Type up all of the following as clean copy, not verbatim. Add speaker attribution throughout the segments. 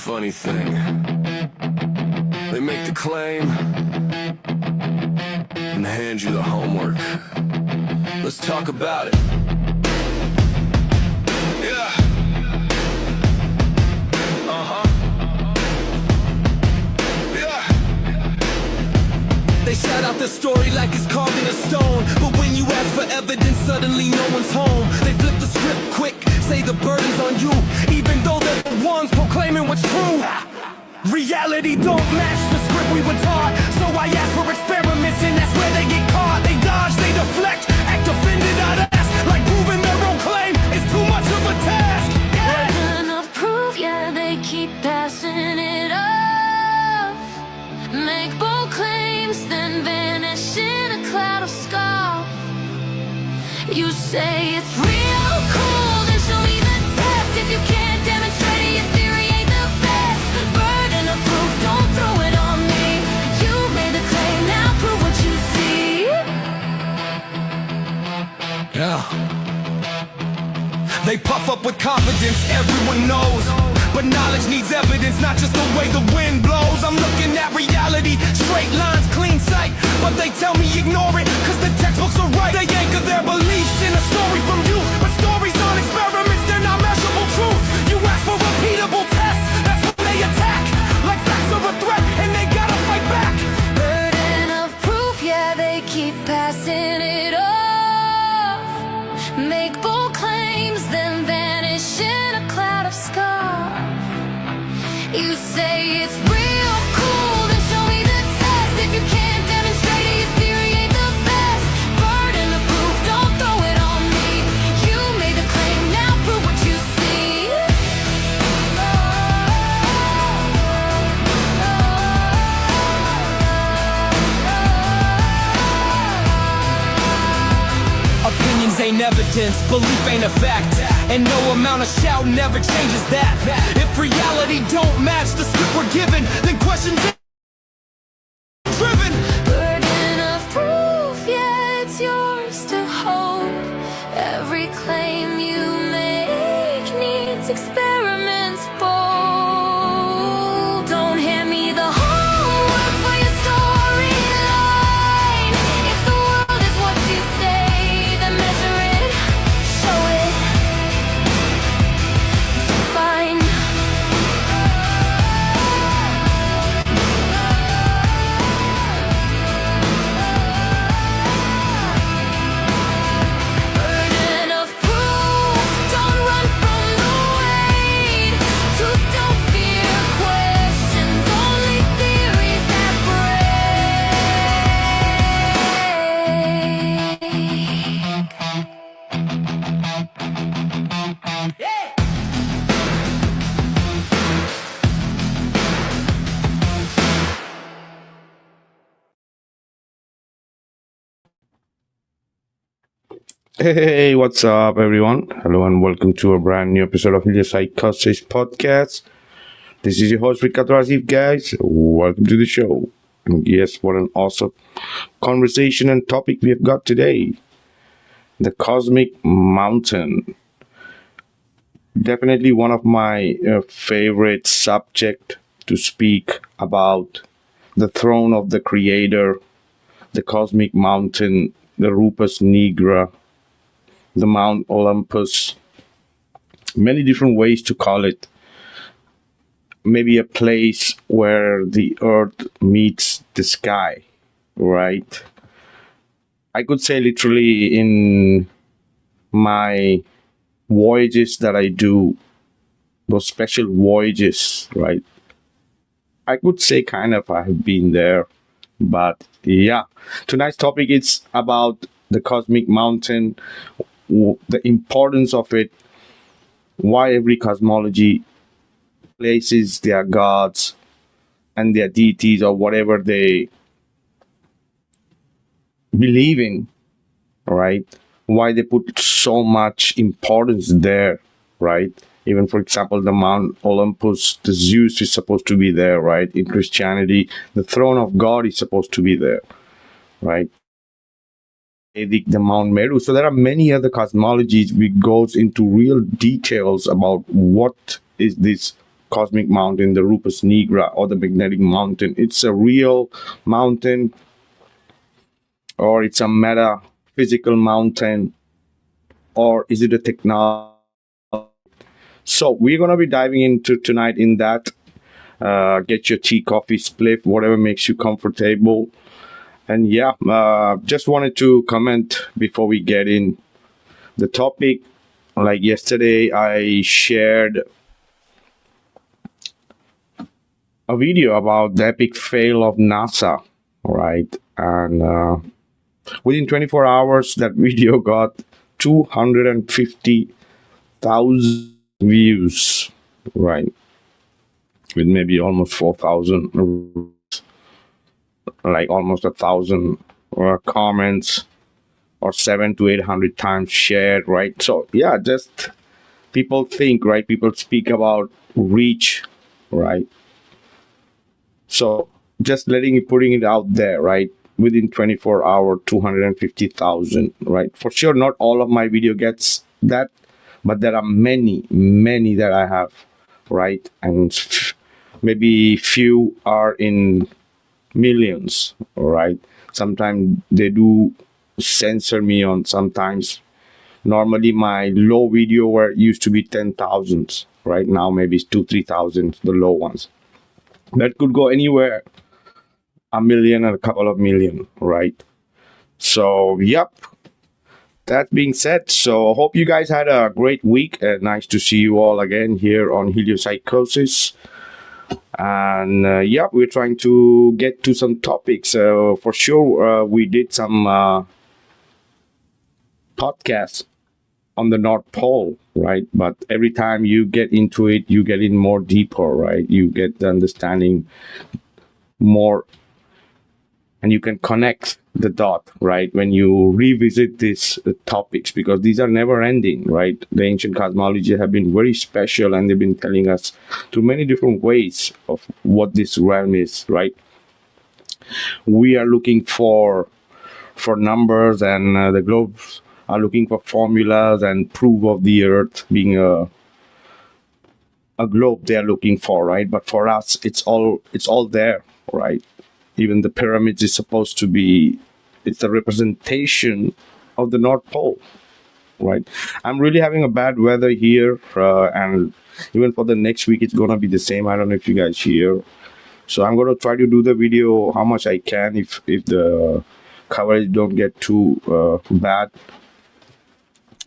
Speaker 1: funny thing. They make the claim and hand you the homework. Let's talk about it. Yeah. They shout out the story like it's carved in a stone, but when you ask for evidence, suddenly no one's home. They flip the script quick, say the burden's on you, even though they're the ones proclaiming what's true. Reality don't match the script we were taught, so I ask for experiments and that's where they get caught. They dodge, they deflect, act offended, I'd ask, like proving their own claim is too much of a task.
Speaker 2: Yeah. Enough proof, yeah, they keep passing it off. Make bold claims, then vanish in a cloud of scoff. You say it's real cool, then show me the test. If you can't demonstrate it, your theory ain't the best. Burden of proof, don't throw it on me. You made the claim, now prove what you see.
Speaker 1: Yeah. They puff up with confidence, everyone knows, but knowledge needs evidence, not just the way the wind blows. I'm looking at reality, straight lines, clean sight, but they tell me ignore it, cause the textbooks are right. They anchor their beliefs in a story from you, but stories aren't experiments, they're not measurable truth. You ask for repeatable tests, that's what they attack, like facts are a threat, and they gotta fight back.
Speaker 2: Burden of proof, yeah, they keep passing it off. Make bold claims, then vanish in a cloud of scoff. You say it's real cool, then show me the test. If you can't demonstrate it, your theory ain't the best. Burden of proof, don't throw it on me. You made the claim, now prove what you see.
Speaker 1: Opinions ain't evidence, belief ain't a fact, and no amount of shouting never changes that. If reality don't match the script we're given, then questions ain't driven.
Speaker 2: Burden of proof, yeah, it's yours to hold. Every claim you make needs experiments bold. Don't hand me the homework for your storyline. If the world is what you say, then measure it, show it, define. Burden of proof, don't run from the weight. Truth don't fear questions, only theories that break.
Speaker 3: Hey, what's up, everyone? Hello, and welcome to a brand new episode of Heliopsychosis podcast. This is your host, Vikka, Draziv, guys. Welcome to the show. And yes, what an awesome conversation and topic we have got today. The Cosmic Mountain. Definitely one of my favorite subject to speak about. The throne of the Creator, the Cosmic Mountain, the Rupus Nigra, the Mount Olympus, many different ways to call it. Maybe a place where the earth meets the sky, right? I could say literally in my voyages that I do, those special voyages, right? I could say kind of I have been there, but yeah. Tonight's topic is about the Cosmic Mountain, the importance of it, why every cosmology places their gods and their deities or whatever they believe in, right? Why they put so much importance there, right? Even, for example, the Mount Olympus, the Zeus is supposed to be there, right? In Christianity, the throne of God is supposed to be there, right? The Mount Meru. So there are many other cosmologies which goes into real details about what is this cosmic mountain, the Rupus Nigra, or the magnetic mountain. It's a real mountain, or it's a metaphysical mountain, or is it a technology? So we're going to be diving into tonight in that. Get your tea, coffee, spliff, whatever makes you comfortable. And yeah, just wanted to comment before we get in the topic. Like yesterday, I shared a video about the epic fail of NASA, right? And within 24 hours, that video got 250,000 views, right? With maybe almost 4,000, like almost 1,000 comments, or 700 to 800 times shared, right? So yeah, just people think, right? People speak about reach, right? So just putting it out there, right? Within 24 hours, 250,000, right? For sure, not all of my video gets that, but there are many that I have, right? And maybe few are in millions, right? Sometimes they do censor me on sometimes. Normally my low video where it used to be 10,000, right? Now maybe it's 2,000-3,000, the low ones. That could go anywhere, a million and a couple of million, right? So yep, that being said, so I hope you guys had a great week. Nice to see you all again here on Heliopsychosis. And yeah, we're trying to get to some topics. For sure, we did some podcasts on the North Pole, right? But every time you get into it, you get in more deeper, right? You get the understanding more, and you can connect the dot, right? When you revisit these topics, because these are never ending, right? The ancient cosmology have been very special, and they've been telling us through many different ways of what this realm is, right? We are looking for numbers, and the globes are looking for formulas and proof of the earth being a globe they are looking for, right? But for us, it's all there, right? Even the pyramids is supposed to be, it's a representation of the North Pole, right? I'm really having a bad weather here, and even for the next week, it's gonna be the same. I don't know if you guys hear. So I'm gonna try to do the video how much I can if the coverage don't get too bad.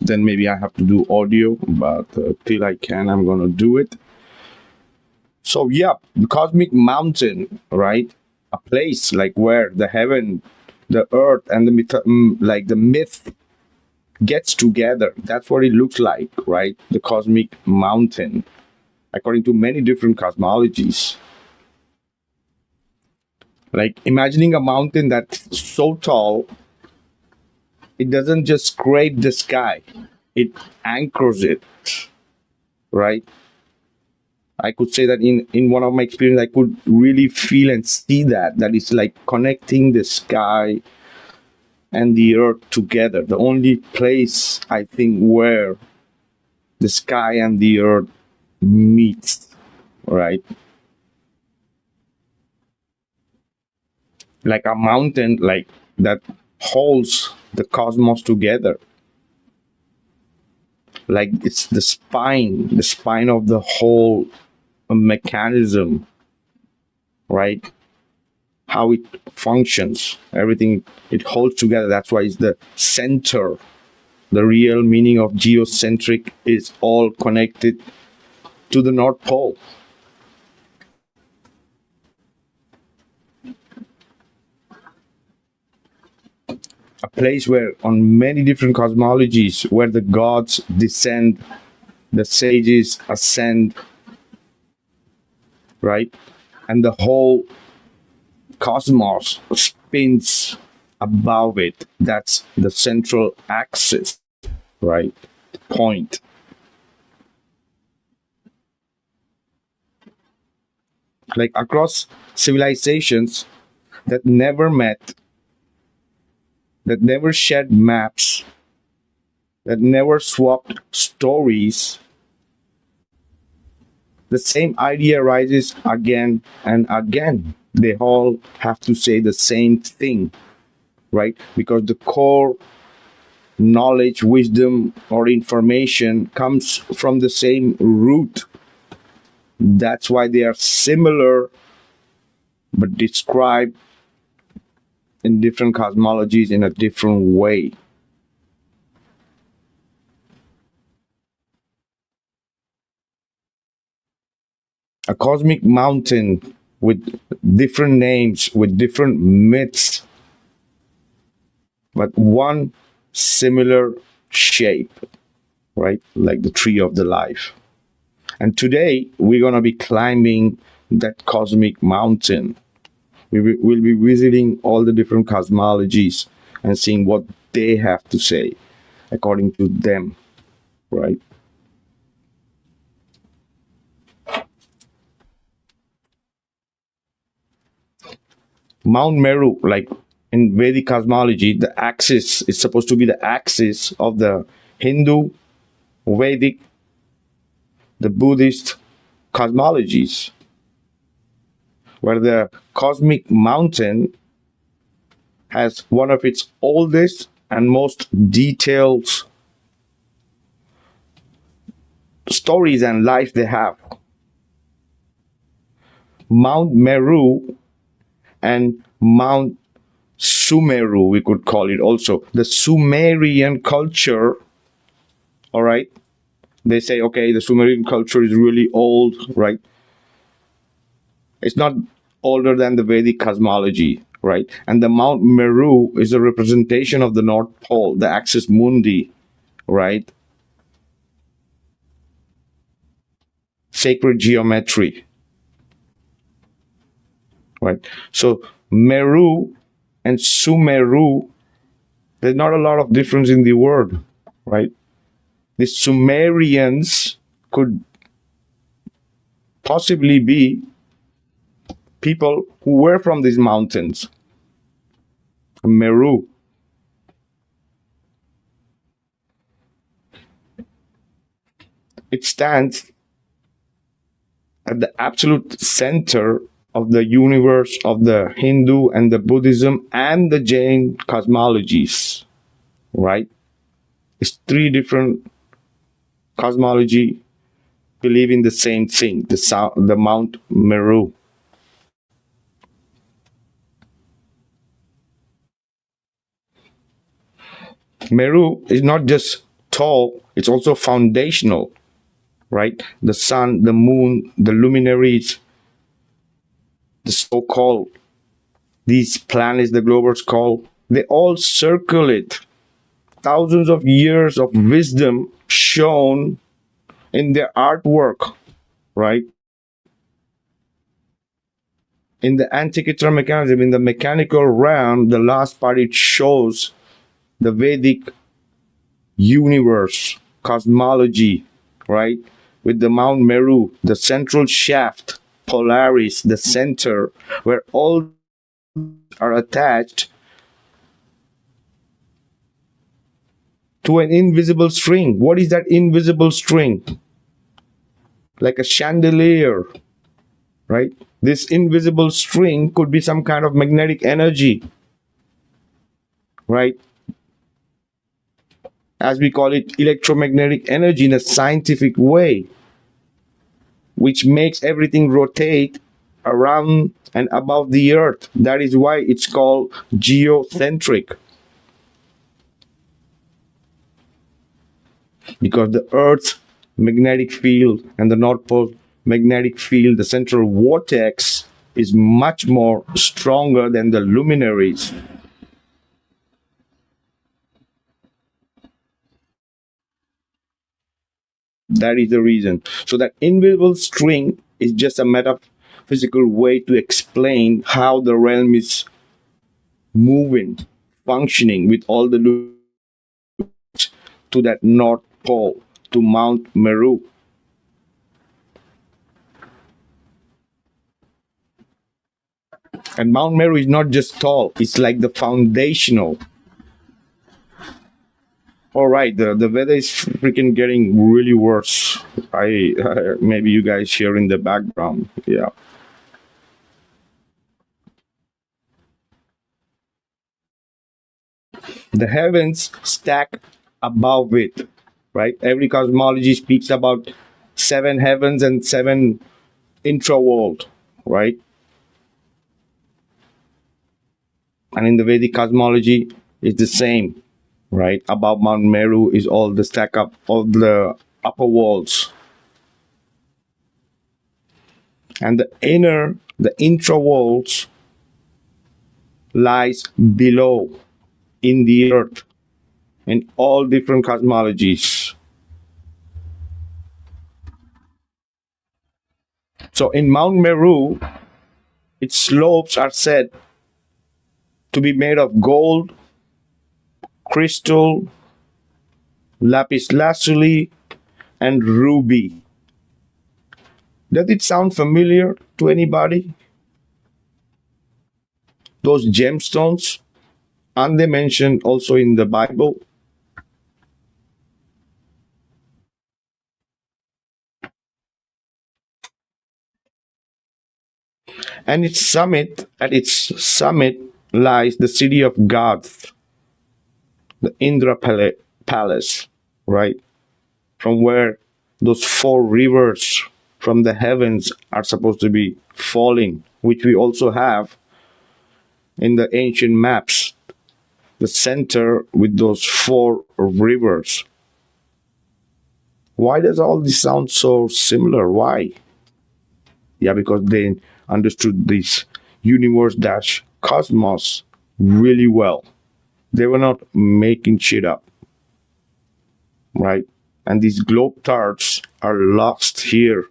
Speaker 3: Then maybe I have to do audio, but till I can, I'm gonna do it. So yeah, the cosmic mountain, right? A place like where the heaven, the earth, and the myth gets together. That's what it looks like, right? The cosmic mountain, according to many different cosmologies. Like imagining a mountain that's so tall, it doesn't just scrape the sky, it anchors it, right? I could say that in one of my experience, I could really feel and see that it's like connecting the sky and the earth together. The only place I think where the sky and the earth meets, right? Like a mountain like that holds the cosmos together. Like it's the spine of the whole mechanism, right? How it functions, everything, it holds together. That's why it's the center. The real meaning of geocentric is all connected to the North Pole. A place where on many different cosmologies, where the gods descend, the sages ascend, right? And the whole cosmos spins above it. That's the central axis, right? Point. Like across civilizations that never met, that never shared maps, that never swapped stories, the same idea arises again and again. They all have to say the same thing, right? Because the core knowledge, wisdom, or information comes from the same root. That's why they are similar but described in different cosmologies in a different way. A cosmic mountain with different names, with different myths, but one similar shape, right? Like the tree of the life. And today we're going to be climbing that cosmic mountain. We'll be visiting all the different cosmologies and seeing what they have to say according to them, right? Mount Meru, like in Vedic cosmology, the axis is supposed to be the axis of the Hindu, Vedic, the Buddhist cosmologies, where the cosmic mountain has one of its oldest and most detailed stories and life they have. Mount Meru and Mount Sumeru, we could call it also. The Sumerian culture, all right? They say, okay, the Sumerian culture is really old, right? It's not older than the Vedic cosmology, right? And the Mount Meru is a representation of the North Pole, the axis Mundi, right? Sacred geometry, right? So Meru and Sumeru, there's not a lot of difference in the word, right? The Sumerians could possibly be people who were from these mountains. Meru. It stands at the absolute center of the universe of the Hindu and the Buddhism and the Jain cosmologies, right? It's three different cosmology believe in the same thing, the Mount Meru. Meru is not just tall, it's also foundational, right? The sun, the moon, the luminaries, the so-called, these planets the globers call, they all circle it. Thousands of years of wisdom shown in their artwork, right? In the Antikythera mechanism, in the mechanical realm, the last part it shows the Vedic universe, cosmology, right? With the Mount Meru, the central shaft, Polaris, the center, where all are attached to an invisible string. What is that invisible string? Like a chandelier, right? This invisible string could be some kind of magnetic energy, right? As we call it, electromagnetic energy in a scientific way, which makes everything rotate around and above the earth. That is why it's called geocentric. Because the earth's magnetic field and the North Pole magnetic field, the central vortex, is much more stronger than the luminaries. That is the reason. So that invisible string is just a metaphysical way to explain how the realm is moving, functioning with all the to that North Pole, to Mount Meru. And Mount Meru is not just tall, it's like the foundational. All right, the weather is freaking getting really worse. I maybe you guys hear in the background. Yeah. The heavens stack above it, right? Every cosmology speaks about seven heavens and seven intra-world, right? And in the Vedic cosmology, it's the same, right? Above Mount Meru is all the stack up, all the upper worlds. And the intra-worlds lies below in the earth in all different cosmologies. So in Mount Meru, its slopes are said to be made of gold, crystal, lapis lazuli, and ruby. Does it sound familiar to anybody? Those gemstones, aren't they mentioned also in the Bible? And at its summit lies the city of gods, the Palace, right? From where those four rivers from the heavens are supposed to be falling, which we also have in the ancient maps, the center with those four rivers. Why does all this sound so similar? Why? Yeah, because they understood this universe dash cosmos really well. They were not making shit up, right? And these globe tarts are lost here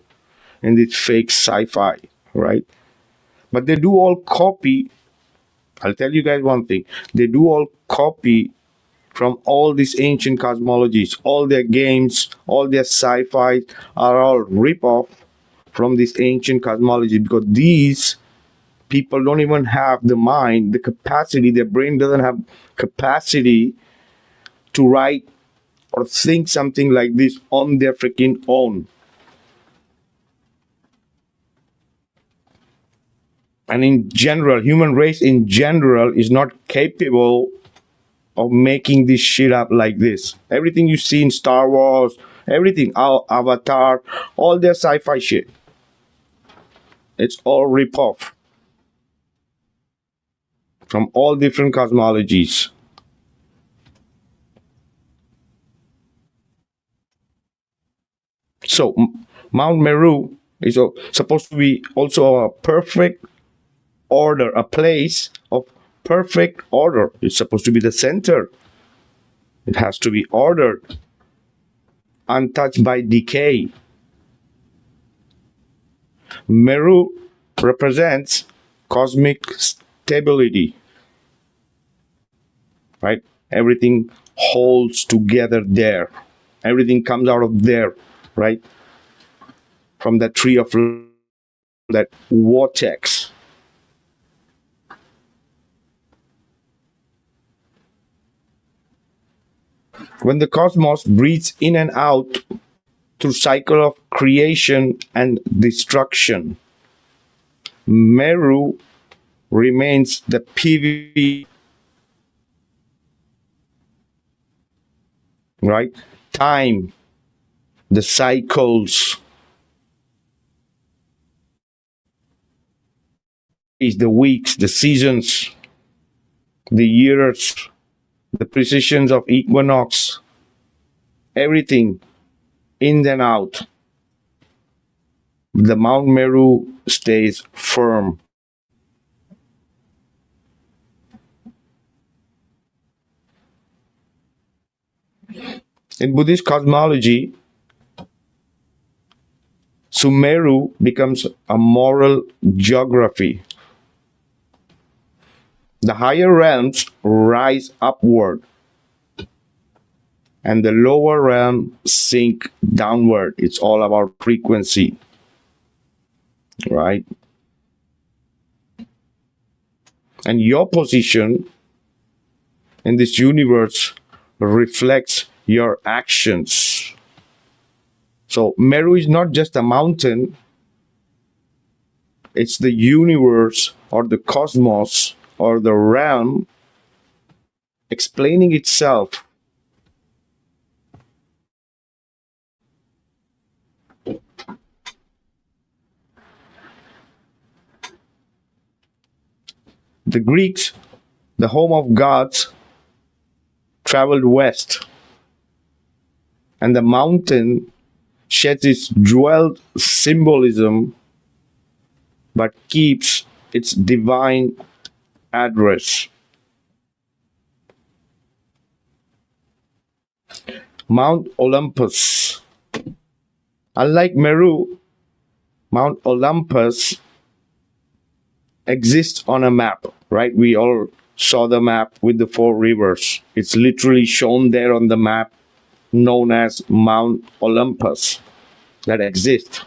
Speaker 3: in this fake sci-fi, right? But they do all copy. I'll tell you guys one thing. They do all copy from all these ancient cosmologies. All their games, all their sci-fi are all rip-off from this ancient cosmology, because these people don't even have the mind, the capacity, their brain doesn't have capacity to write or think something like this on their freaking own. And in general, human race in general is not capable of making this shit up like this. Everything you see in Star Wars, everything, Avatar, all their sci-fi shit, it's all rip-off from all different cosmologies. So Mount Meru is supposed to be also a perfect order, a place of perfect order. It's supposed to be the center. It has to be ordered, untouched by decay. Meru represents cosmic stability, right? Everything holds together there. Everything comes out of there, right? From that tree of that vortex. When the cosmos breathes in and out through cycle of creation and destruction, Meru remains the PV, right? Time, the cycles, is the weeks, the seasons, the years, the precisions of equinox, everything in and out. The Mount Meru stays firm. In Buddhist cosmology, Sumeru becomes a moral geography. The higher realms rise upward, and the lower realm sink downward. It's all about frequency, right? And your position in this universe reflects your actions. So Meru is not just a mountain, it's the universe or the cosmos or the realm explaining itself. The Greeks, the home of gods, traveled west, and the mountain sheds its jeweled symbolism but keeps its divine address. Mount Olympus. Unlike Meru, Mount Olympus exists on a map, right? We all saw the map with the 4 rivers. It's literally shown there on the map, known as Mount Olympus, that exists.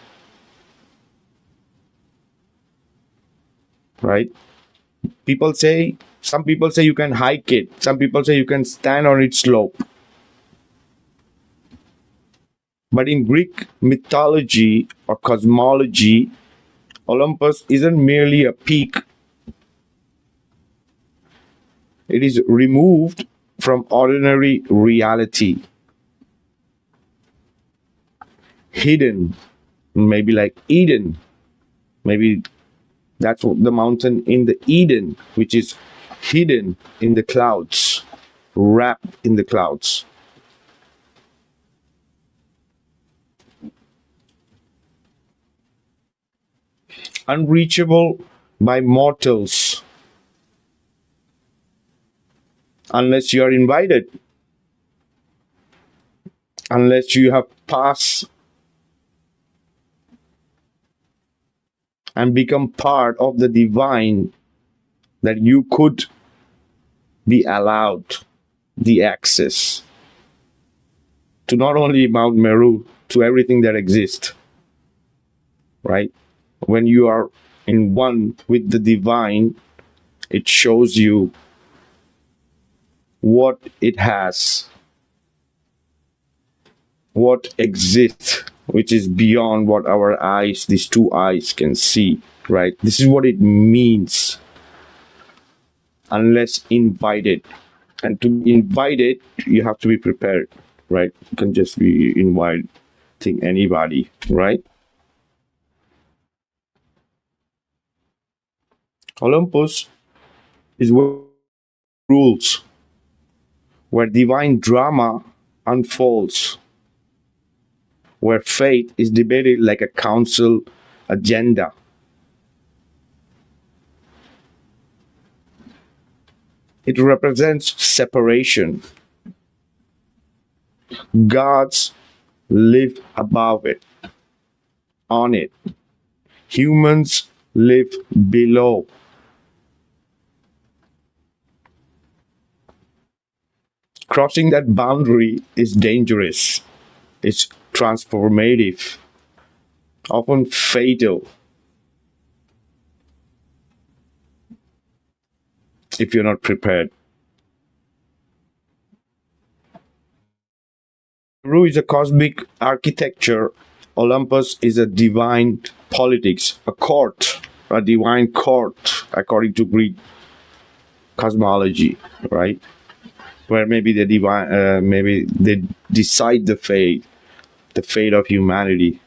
Speaker 3: Right? Some people say you can hike it. Some people say you can stand on its slope. But in Greek mythology or cosmology, Olympus isn't merely a peak. It is removed from ordinary reality. Hidden, maybe like Eden. Maybe that's the mountain in the Eden, which is hidden in the clouds, wrapped in the clouds. Unreachable by mortals unless you are invited, unless you have passed and become part of the divine, that you could be allowed the access to not only Mount Meru, to everything that exists, right? When you are in one with the divine, it shows you what it has, what exists, which is beyond what our eyes, these 2 eyes, can see, right? This is what it means, unless invited. And to be invited, you have to be prepared, right? You can just be inviting anybody, right? Olympus is where rules, where divine drama unfolds, where fate is debated like a council agenda. It represents separation. Gods live above it, on it. Humans live below. Crossing that boundary is dangerous. It's transformative, often fatal if you're not prepared. Meru is a cosmic architecture. Olympus is a divine politics, a court, a divine court, according to Greek cosmology, right? Where maybe the divine, maybe they decide the fate of humanity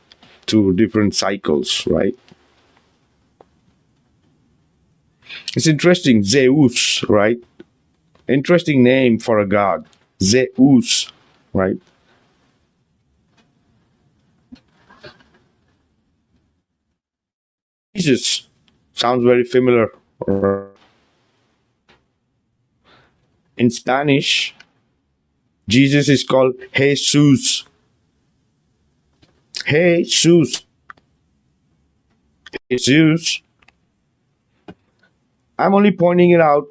Speaker 3: through different cycles, right? It's interesting, Zeus, right? Interesting name for a god, Zeus, right? Jesus sounds very familiar. In Spanish, Jesus is called Jesus. Jesus. Jesus. I'm only pointing it out,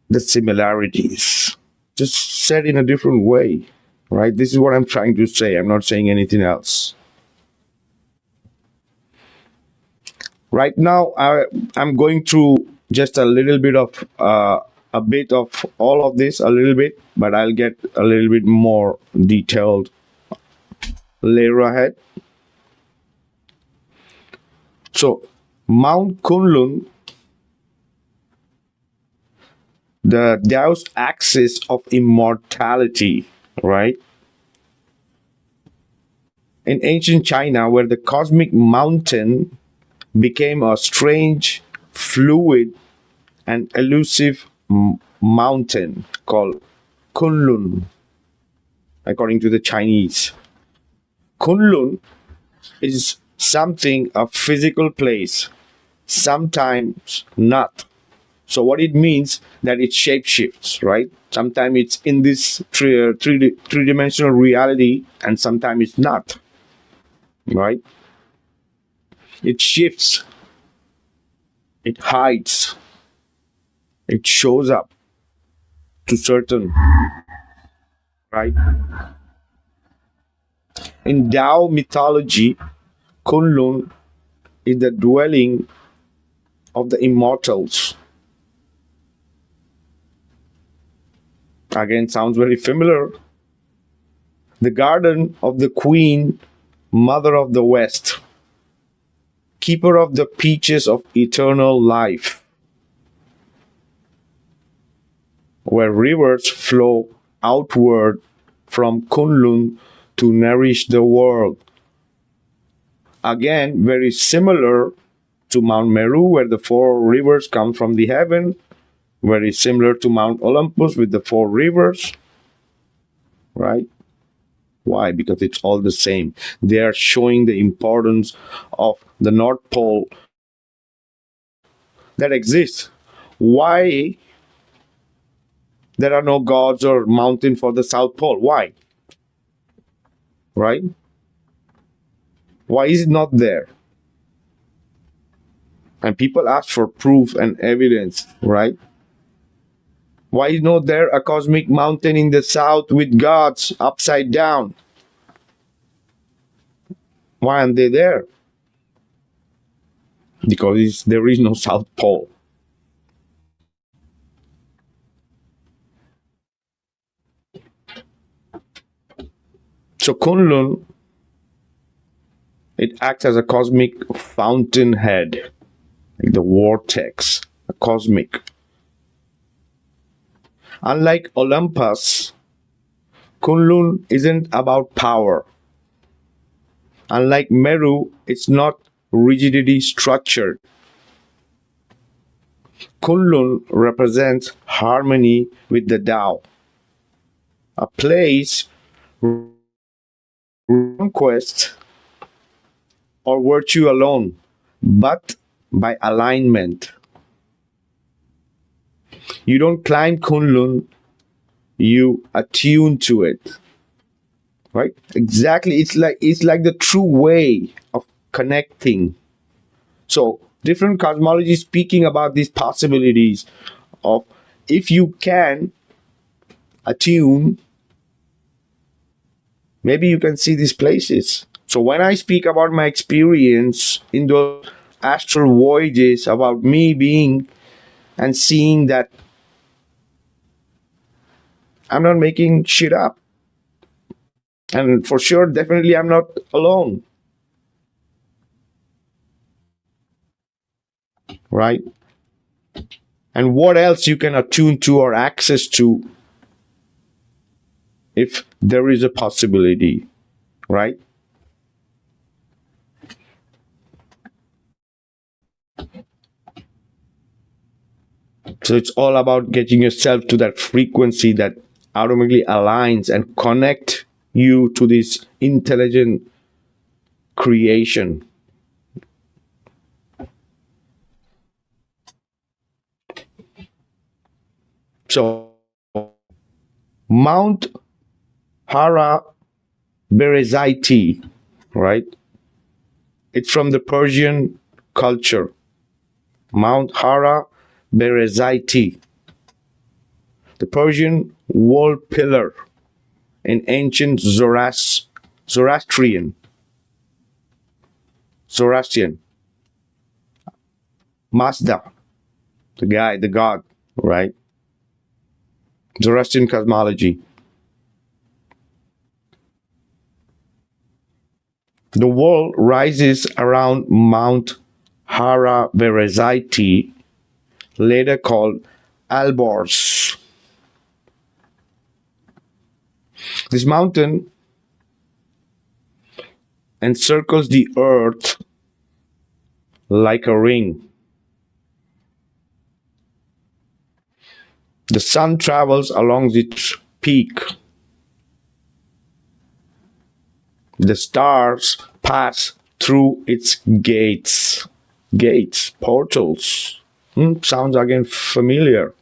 Speaker 3: the similarities, just said in a different way, right? This is what I'm trying to say. I'm not saying anything else. Right now, I'm going through just a little bit of a bit of all of this, a little bit, but I'll get a little bit more detailed later ahead. So, Mount Kunlun, the Taoist axis of immortality, right? In ancient China, where the cosmic mountain became a strange, fluid, and elusive mountain called Kunlun, according to the Chinese. Kunlun is something, a physical place, sometimes not. So what it means that it shapeshifts, right? Sometimes it's in this three-dimensional reality, and sometimes it's not, right? It shifts, it hides, it shows up to certain, right? In Tao mythology, Kunlun is the dwelling of the immortals. Again, sounds very familiar. The garden of the queen, mother of the West, keeper of the peaches of eternal life, where rivers flow outward from Kunlun to nourish the world. Again, very similar to Mount Meru, where the 4 rivers come from the heaven. Very similar to Mount Olympus with the 4 rivers, right? Why? Because it's all the same. They are showing the importance of the North Pole that exists. Why there are no gods or mountain for the South Pole? Why? Right? Why is it not there? And people ask for proof and evidence, right? Why is not there a cosmic mountain in the south with gods upside down? Why aren't they there? Because there is no South Pole. So Kunlun, it acts as a cosmic fountainhead, like the vortex, a cosmic. Unlike Olympus, Kunlun isn't about power. Unlike Meru, it's not rigidity structured. Kunlun represents harmony with the Tao, a place conquest or virtue alone, but by alignment. You don't climb Kunlun, you attune to it. Right? Exactly. It's like the true way of connecting. So different cosmology speaking about these possibilities of if you can attune, maybe you can see these places. So when I speak about my experience in those astral voyages, about me being and seeing that I'm not making shit up. And for sure, definitely I'm not alone. Right? And what else you can attune to or access to if there is a possibility, right? So it's all about getting yourself to that frequency that automatically aligns and connect you to this intelligent creation. So Mount Hara Berezaiti, right? It's from the Persian culture. Mount Hara Berezaiti, the Persian wall pillar in ancient Zoroastrian. Mazda, the god, right? Zoroastrian cosmology. The world rises around Mount Hara-Berezaiti, later called Alborz. This mountain encircles the earth like a ring. The sun travels along its peak. The stars pass through its gates. Gates, portals. Sounds again familiar,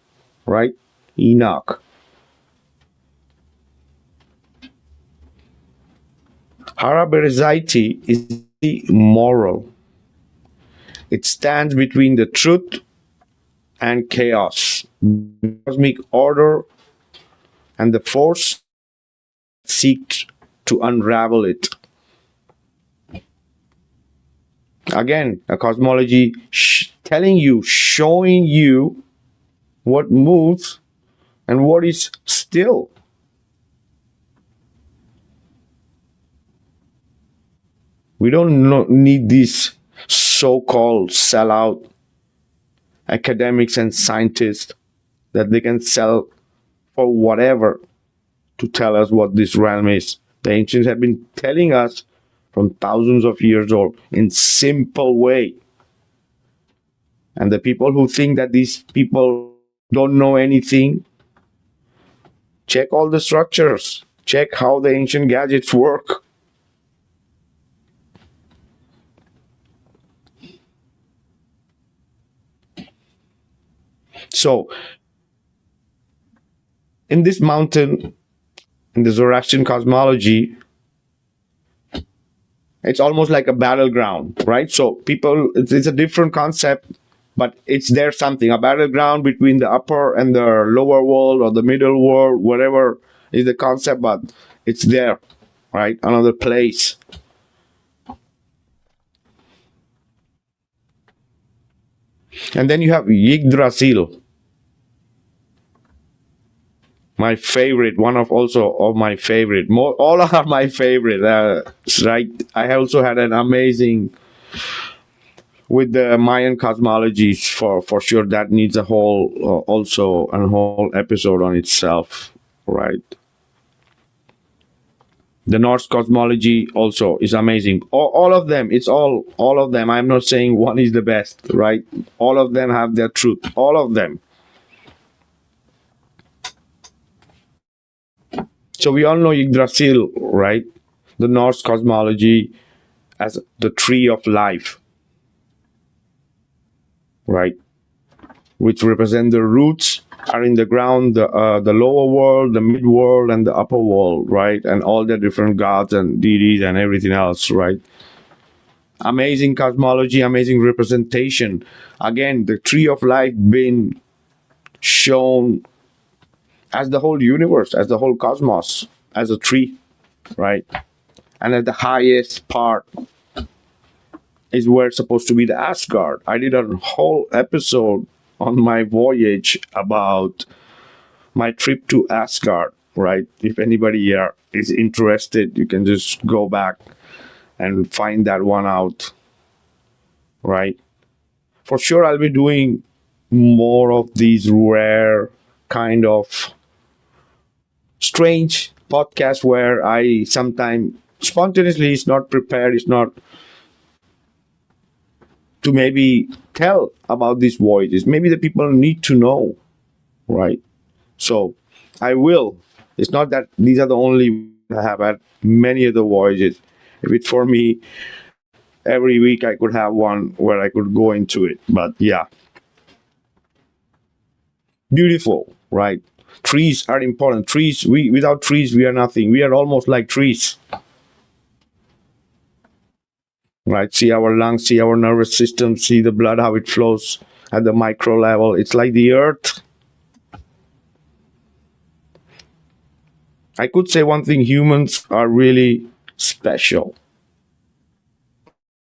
Speaker 3: right? Enoch. Hara-Berezaiti is moral. It stands between the truth and chaos, the cosmic order and the force seeks to unravel it. Again, a cosmology telling you, showing you what moves and what is still. We don't need these so-called sellout academics and scientists that they can sell for whatever to tell us what this realm is. The ancients have been telling us from thousands of years old in simple way. And the people who think that these people don't know anything, check all the structures, check how the ancient gadgets work. So, in this mountain, in the Zoroastrian cosmology, it's almost like a battleground, right? So people, it's a different concept, but it's there something, a battleground between the upper and the lower world or the middle world, whatever is the concept, but it's there, right? Another place. And then you have Yggdrasil. My favorite, one of also of my favorite. All are my favorite, right? I also had an amazing with the Mayan cosmologies for sure. That needs a whole also a whole episode on itself, right? The Norse cosmology also is amazing. All of them, it's all of them. I'm not saying one is the best, right? All of them have their truth. All of them. So we all know Yggdrasil, right? The Norse cosmology as the tree of life, right? Which represent the roots are in the ground, the lower world, the mid world, and the upper world, right? And all the different gods and deities and everything else, right? Amazing cosmology, amazing representation. Again, the tree of life being shown as the whole universe, as the whole cosmos, as a tree, right? And at the highest part is where it's supposed to be the Asgard. I did a whole episode on my voyage about my trip to Asgard, right? If anybody here is interested, you can just go back and find that one out, right? For sure, I'll be doing more of these rare kind of strange podcasts where I sometimes spontaneously, it's not prepared, it's not to maybe tell about these voyages. Maybe the people need to know, right? So I will. It's not that these are the only I have had many of the voyages. If it's for me, every week I could have one where I could go into it. But yeah. Beautiful, right? Trees are important. Trees, without trees, we are nothing. We are almost like trees. Right? See our lungs, see our nervous system, see the blood, how it flows at the micro level. It's like the earth. I could say one thing, humans are really special.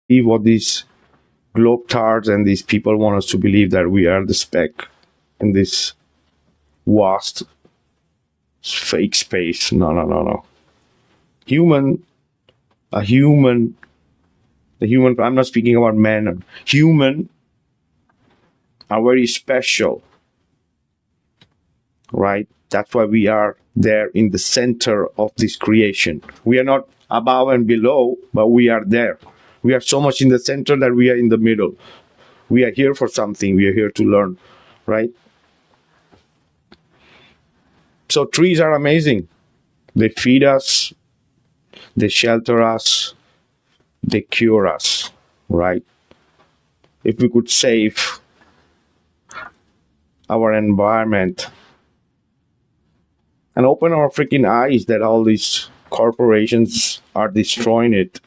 Speaker 3: What these globetards and these people want us to believe that we are the speck in this vast fake space. No. Human, a human, the human, I'm not speaking about man. Human are very special, right? That's why we are there in the center of this creation. We are not above and below, but we are there. We are so much in the center that we are in the middle. We are here for something. We are here to learn, right? So trees are amazing. They feed us, they shelter us, they cure us, right? If we could save our environment and open our freaking eyes that all these corporations are destroying it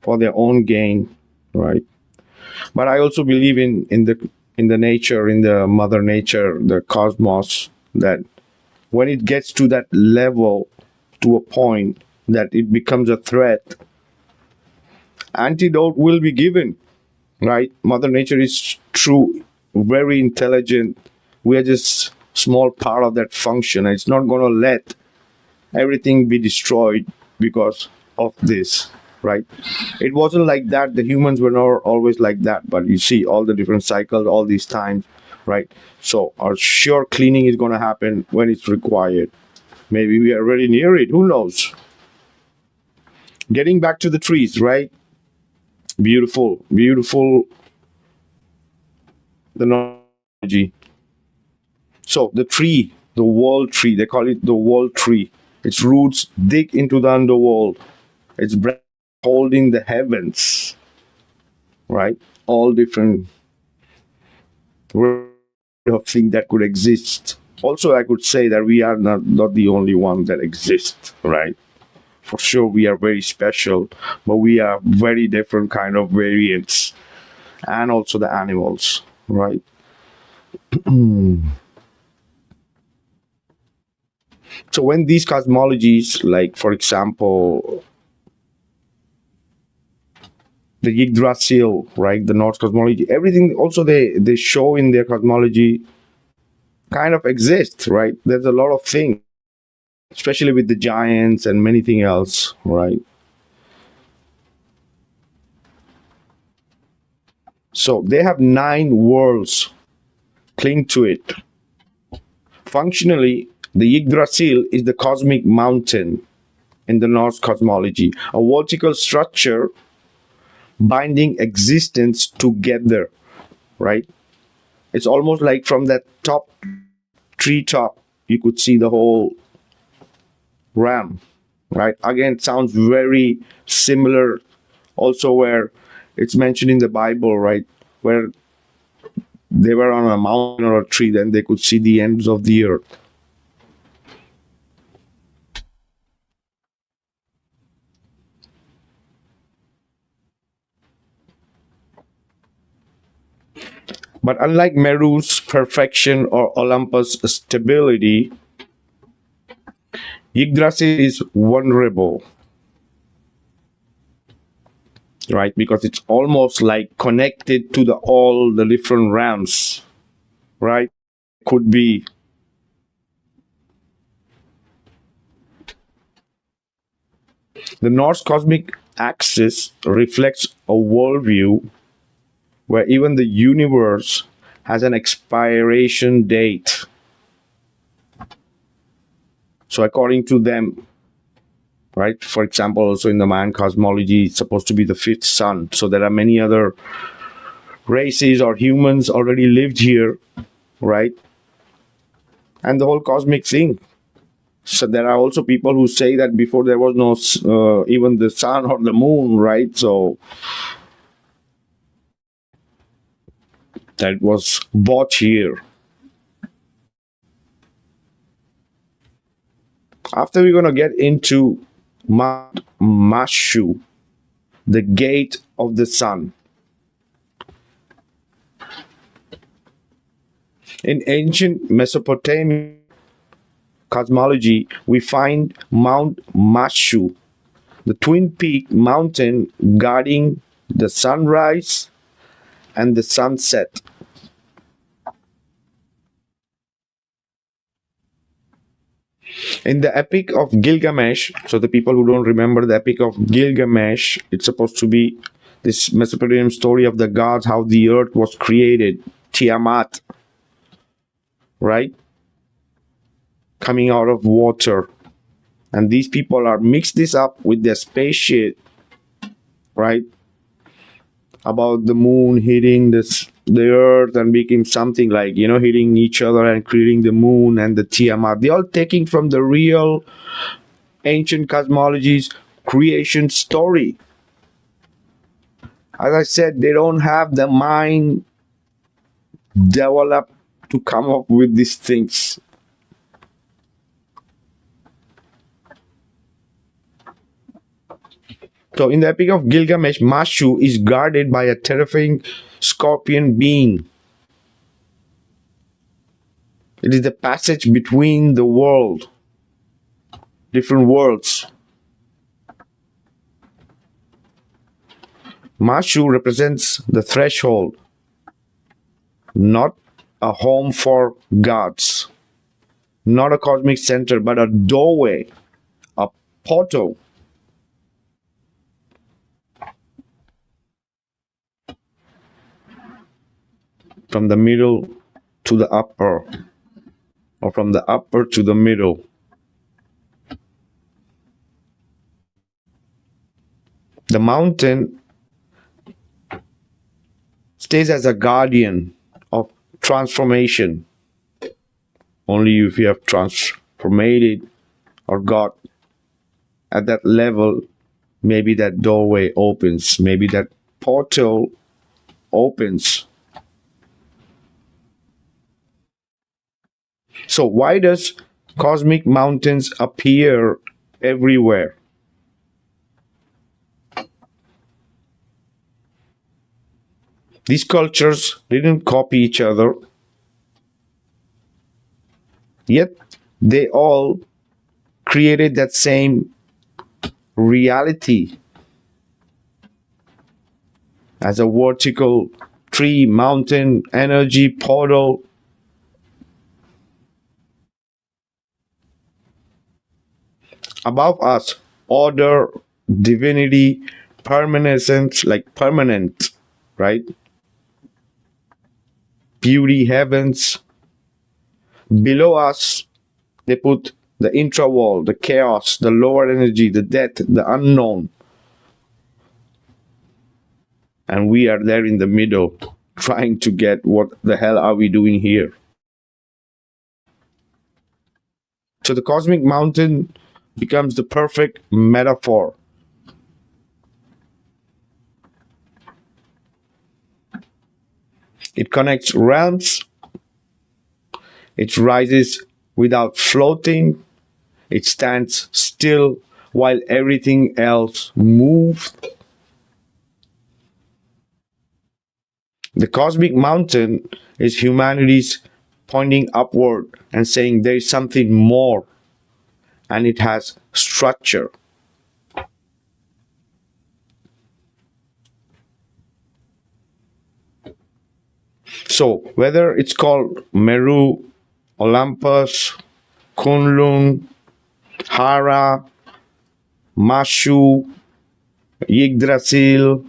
Speaker 3: for their own gain, right? But I also believe in the nature, in the mother nature, the cosmos, that when it gets to that level, to a point that it becomes a threat, antidote will be given, right? Mother nature is true, very intelligent. We are just small part of that function, and it's not going to let everything be destroyed because of this, right? It wasn't like that. The humans were not always like that, but you see all the different cycles, all these times, right? So our sure cleaning is going to happen when it's required. Maybe we are already near it, who knows? Getting back to the trees, right? Beautiful the knowledge. So the tree, the world tree, they call it the world tree. Its roots dig into the underworld. Its branch holding the heavens, right? All different of things that could exist. Also, I could say that we are not the only one that exists, right? For sure, we are very special, but we are very different kind of variants, and also the animals, right? So when these cosmologies, like for example, the Yggdrasil, right, the Norse cosmology, everything also they show in their cosmology kind of exists, right? There's a lot of things, especially with the giants and many things else, right? So they have 9 worlds cling to it. Functionally, the Yggdrasil is the cosmic mountain in the Norse cosmology, a vertical structure binding existence together, right? It's almost like from that top treetop, you could see the whole realm, right? Again, it sounds very similar also where it's mentioned in the Bible, right? Where they were on a mountain or a tree, then they could see the ends of the earth. But unlike Meru's perfection or Olympus' stability, Yggdrasil is vulnerable, right? Because it's almost like connected to all the different realms, right? Could be the Norse cosmic axis reflects a worldview where even the universe has an expiration date. So according to them, right, for example, also in the Mayan cosmology, it's supposed to be the 5th sun. So there are many other races or humans already lived here, right? And the whole cosmic thing. So there are also people who say that before there was no even the sun or the moon, right? So that was bought here. After we're going to get into Mount Mashu, the gate of the sun. In ancient Mesopotamian cosmology, we find Mount Mashu, the twin peak mountain guarding the sunrise and the sunset. In the Epic of Gilgamesh, so the people who don't remember the Epic of Gilgamesh, it's supposed to be this Mesopotamian story of the gods, how the earth was created, Tiamat, right? Coming out of water. And these people are mixed this up with their spaceship, right? About the moon hitting the earth and became something like, hitting each other and creating the moon and the Tiamat. They're all taking from the real ancient cosmology's creation story. As I said, they don't have the mind developed to come up with these things. So in the Epic of Gilgamesh, Mashu is guarded by a terrifying scorpion being. It is the passage between the world, different worlds. Mashu represents the threshold, not a home for gods, not a cosmic center, but a doorway, a portal. From the middle to the upper, or from the upper to the middle. The mountain stays as a guardian of transformation. Only if you have transformated or got at that level, maybe that doorway opens, maybe that portal opens. So why does cosmic mountains appear everywhere? These cultures didn't copy each other, yet they all created that same reality as a vertical tree, mountain, energy, portal. Above us, order, divinity, permanence, like permanent, right? Beauty, heavens. Below us, they put the intra-world, the chaos, the lower energy, the death, the unknown. And we are there in the middle, trying to get what the hell are we doing here? So the cosmic mountain becomes the perfect metaphor. It connects realms. It rises without floating. It stands still while everything else moves. The cosmic mountain is humanity's pointing upward and saying there is something more, and it has structure. So whether it's called Meru, Olympus, Kunlun, Hara, Mashu, Yggdrasil,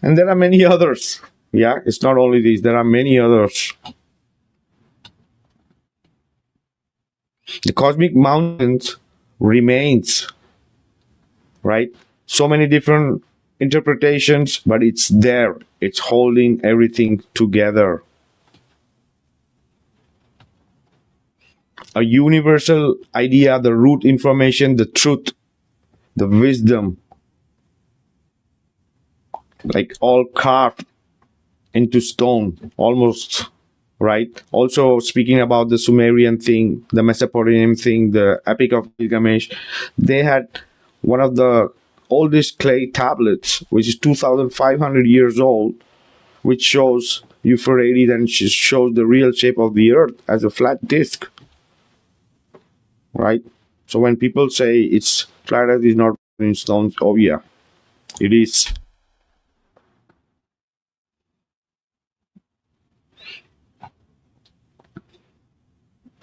Speaker 3: and there are many others. Yeah, it's not only these, there are many others. The cosmic mountains remains, right? So many different interpretations, but it's there. It's holding everything together. A universal idea, the root information, the truth, the wisdom, like all carved into stone, almost, right? Also speaking about the Sumerian thing, the Mesopotamian thing, the Epic of Gilgamesh, they had one of the oldest clay tablets, which is 2,500 years old, which shows Euphrates and shows the real shape of the earth as a flat disk, right? So when people say it's flat earth is not in stones, oh yeah, it is.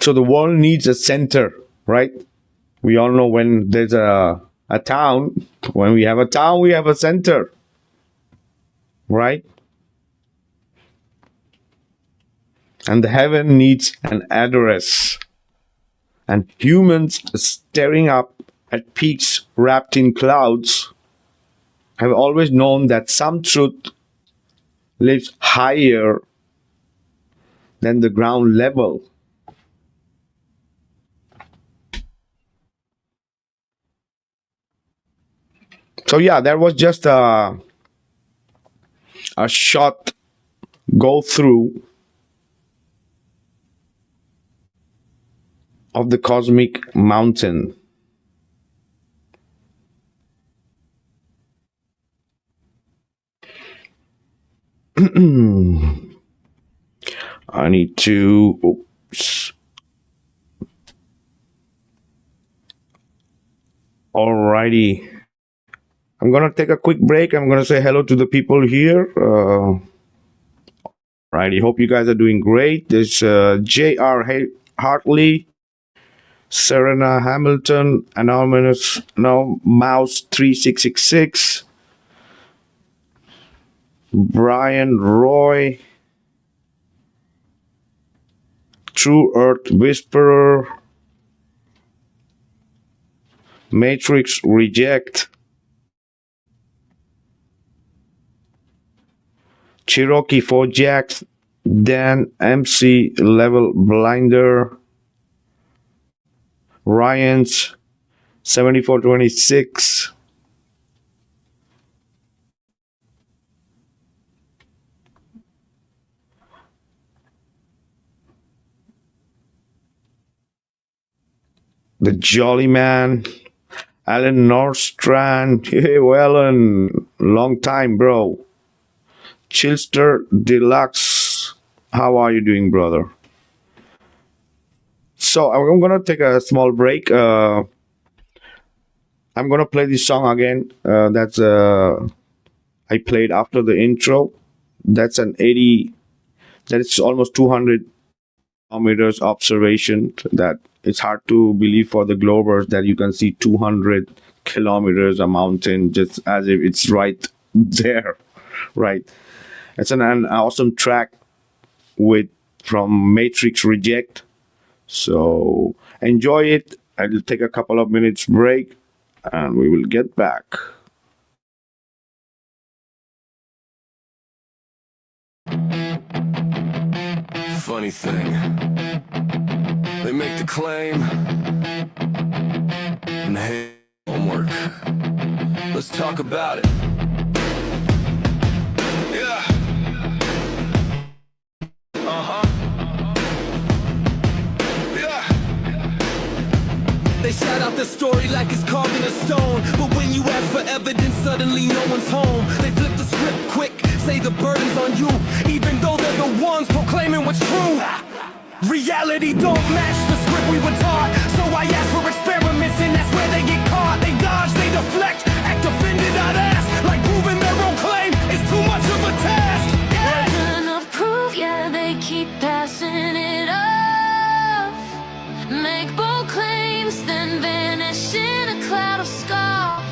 Speaker 3: So the world needs a center, right? We all know when there's a town, when we have a town, we have a center, right? And the heaven needs an address. And humans staring up at peaks wrapped in clouds have always known that some truth lives higher than the ground level. So yeah, that was just a short go through of the cosmic mountain. I need to, oops. Alrighty. I'm gonna take a quick break. I'm gonna say hello to the people here. Alrighty, hope you guys are doing great. There's J.R. Hartley, Serena Hamilton, Anonymous, no, Mouse 3666, Brian Roy, True Earth Whisperer, Matrix Reject, Cherokee 4 Jacks, Dan MC Level Blinder, Ryan's 7426, The Jolly Man, Alan Nordstrand. Hey, Alan, long time, bro. Chilster Deluxe, how are you doing, brother? So I'm gonna take a small break. I'm gonna play this song again. That's I played after the intro. That's an 80. That is almost 200 kilometers observation. That it's hard to believe for the Globers that you can see 200 kilometers a mountain just as if it's right there, right? It's an awesome track from Matrix Reject. So enjoy it. I'll take a couple of minutes break and we will get back.
Speaker 1: Funny thing, they make the claim and hey, homework. Let's talk about it. Yeah. They shout out the story like it's carved in a stone, but when you ask for evidence, suddenly no one's home. They flip the script quick, say the burden's on you, even though they're the ones proclaiming what's true. Reality don't match the script we were taught, so I ask for experiments and that's where they get caught. They dodge, they deflect, act offended, I'd ask, like proving their own claim is too much of a task.
Speaker 2: There's enough proof, yeah, they keep passing it off. Make bold claims, then vanish in a cloud of scoff.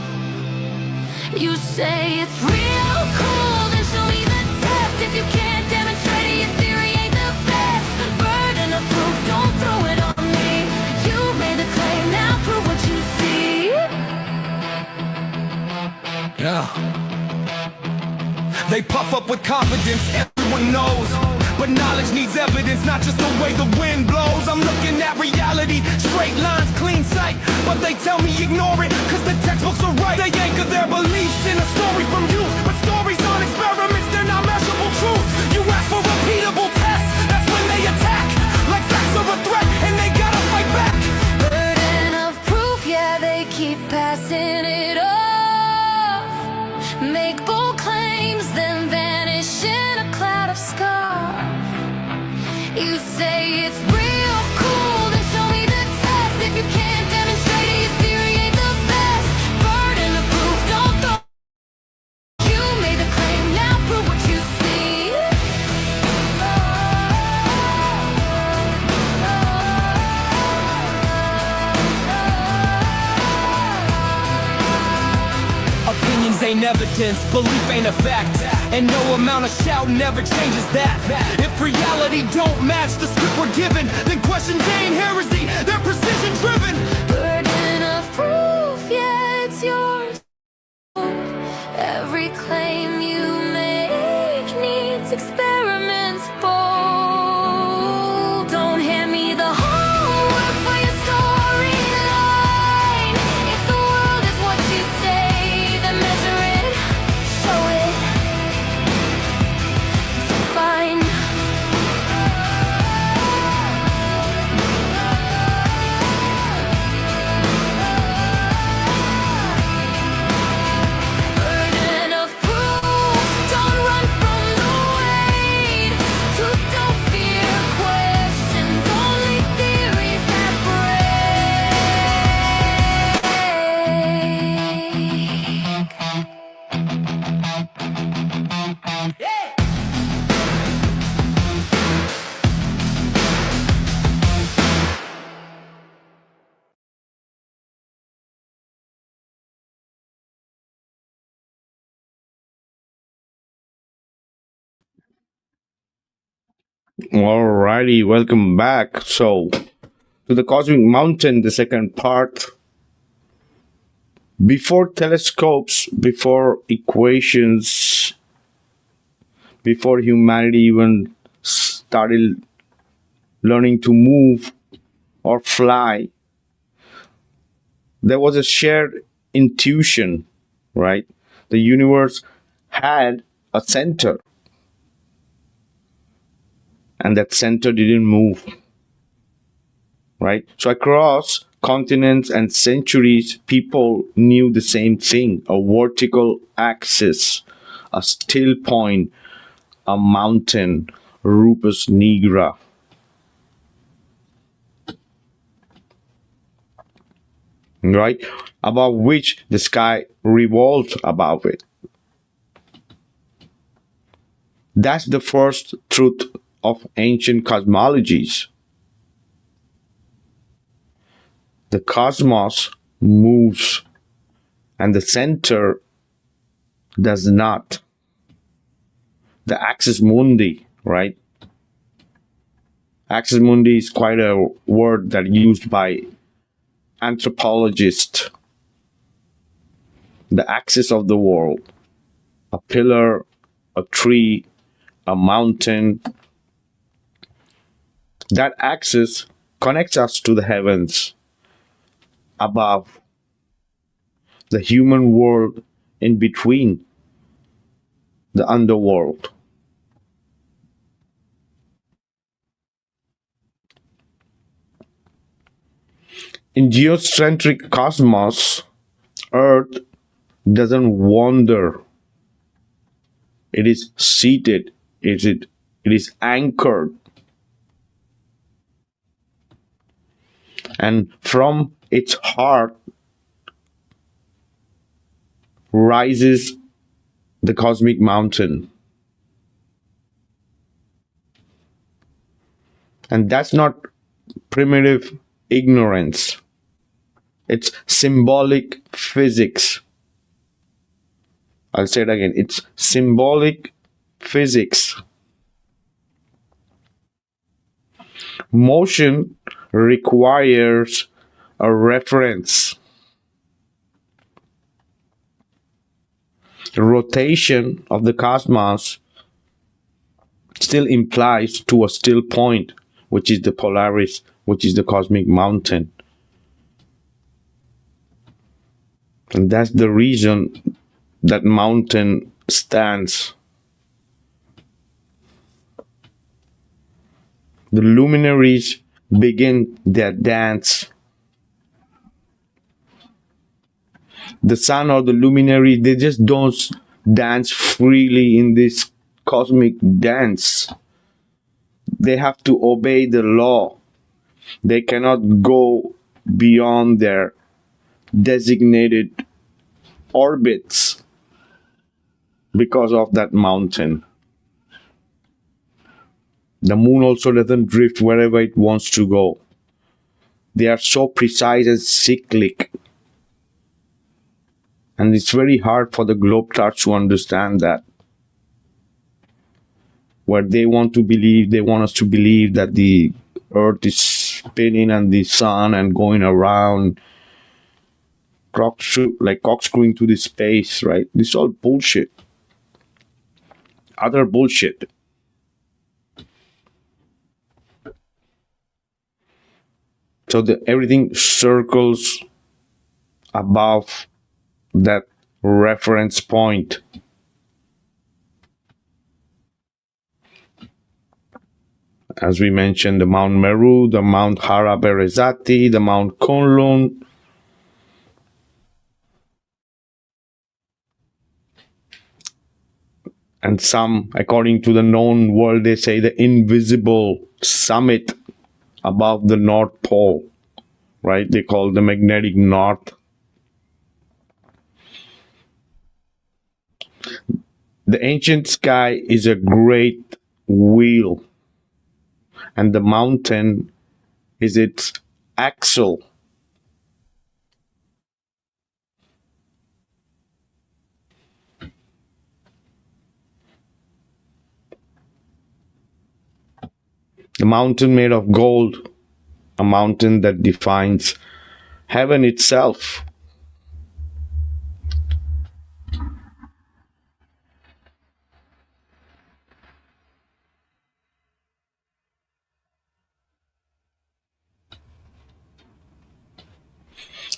Speaker 2: You say it's real cool, then show me the test. If you can't demonstrate it, your theory ain't the best. Burden of proof, don't throw it on me. You made the claim, now prove what you see.
Speaker 1: Yeah. They puff up with confidence, everyone knows. But knowledge needs evidence, not just the way the wind blows. I'm looking at reality, straight lines, clean sight. But they tell me ignore it, cause the textbooks are right. They anchor their beliefs in a story from youth, but stories aren't experiments, they're not measurable truth. You ask for repeatable tests, that's when they attack. Like facts are a threat, and they gotta fight back.
Speaker 2: Burden of proof, yeah, they keep passing it off. Make bold claims, then vanish in a cloud of scoff. You say it's real cool, then show me the test. If you can't demonstrate it, your theory ain't the best. Burden of proof, don't throw. You made the claim, now prove
Speaker 1: ain't evidence, belief ain't a fact. And no amount of shouting ever changes that. If reality don't match the script we're given, then questions ain't heresy, they're precision driven.
Speaker 2: Burden of proof, yeah, it's yours. Every claim you make needs experiments bold. Don't hand me the homework for your storyline. If the world is what you say, then measure it, show it, define. Burden of proof, don't run from the weight. Truth don't fear questions, only theories that break.
Speaker 3: Alrighty, welcome back. So, to the Cosmic Mountain, the second part. Before telescopes, before equations, before humanity even started learning to move or fly, there was a shared intuition, right? The universe had a center, and that center didn't move, right? So across continents and centuries, people knew the same thing: a vertical axis, a still point, a mountain, Rupus nigra. Right? Above which the sky revolved above it. That's the first truth of ancient cosmologies. The cosmos moves and the center does not. The axis mundi, right? Axis mundi is quite a word that is used by anthropologists. The axis of the world. A pillar, a tree, a mountain. That axis connects us to the heavens above, the human world in between, the underworld. In geocentric cosmos, Earth doesn't wander. It is seated. It is anchored. And from its heart rises the cosmic mountain. And that's not primitive ignorance. It's symbolic physics. I'll say it again. It's symbolic physics. Motion requires a reference. The rotation of the cosmos still implies to a still point, which is the Polaris, which is the cosmic mountain. And that's the reason that mountain stands. The luminaries begin their dance. The sun or the luminary, they just don't dance freely in this cosmic dance. They have to obey the law. They cannot go beyond their designated orbits because of that mountain. The moon also doesn't drift wherever it wants to go. They are so precise and cyclic. And it's very hard for the Globetrotters to understand that. Where they want us to believe that the earth is spinning and the sun and going around, corkscrewing to the space, right? This is all bullshit. Other bullshit. So everything circles above that reference point. As we mentioned, the Mount Meru, the Mount Haraberezati, the Mount Kunlun. And some, according to the known world, they say the invisible summit above the North Pole, right? They call the magnetic north. The ancient sky is a great wheel, and the mountain is its axle. The mountain made of gold, a mountain that defines heaven itself.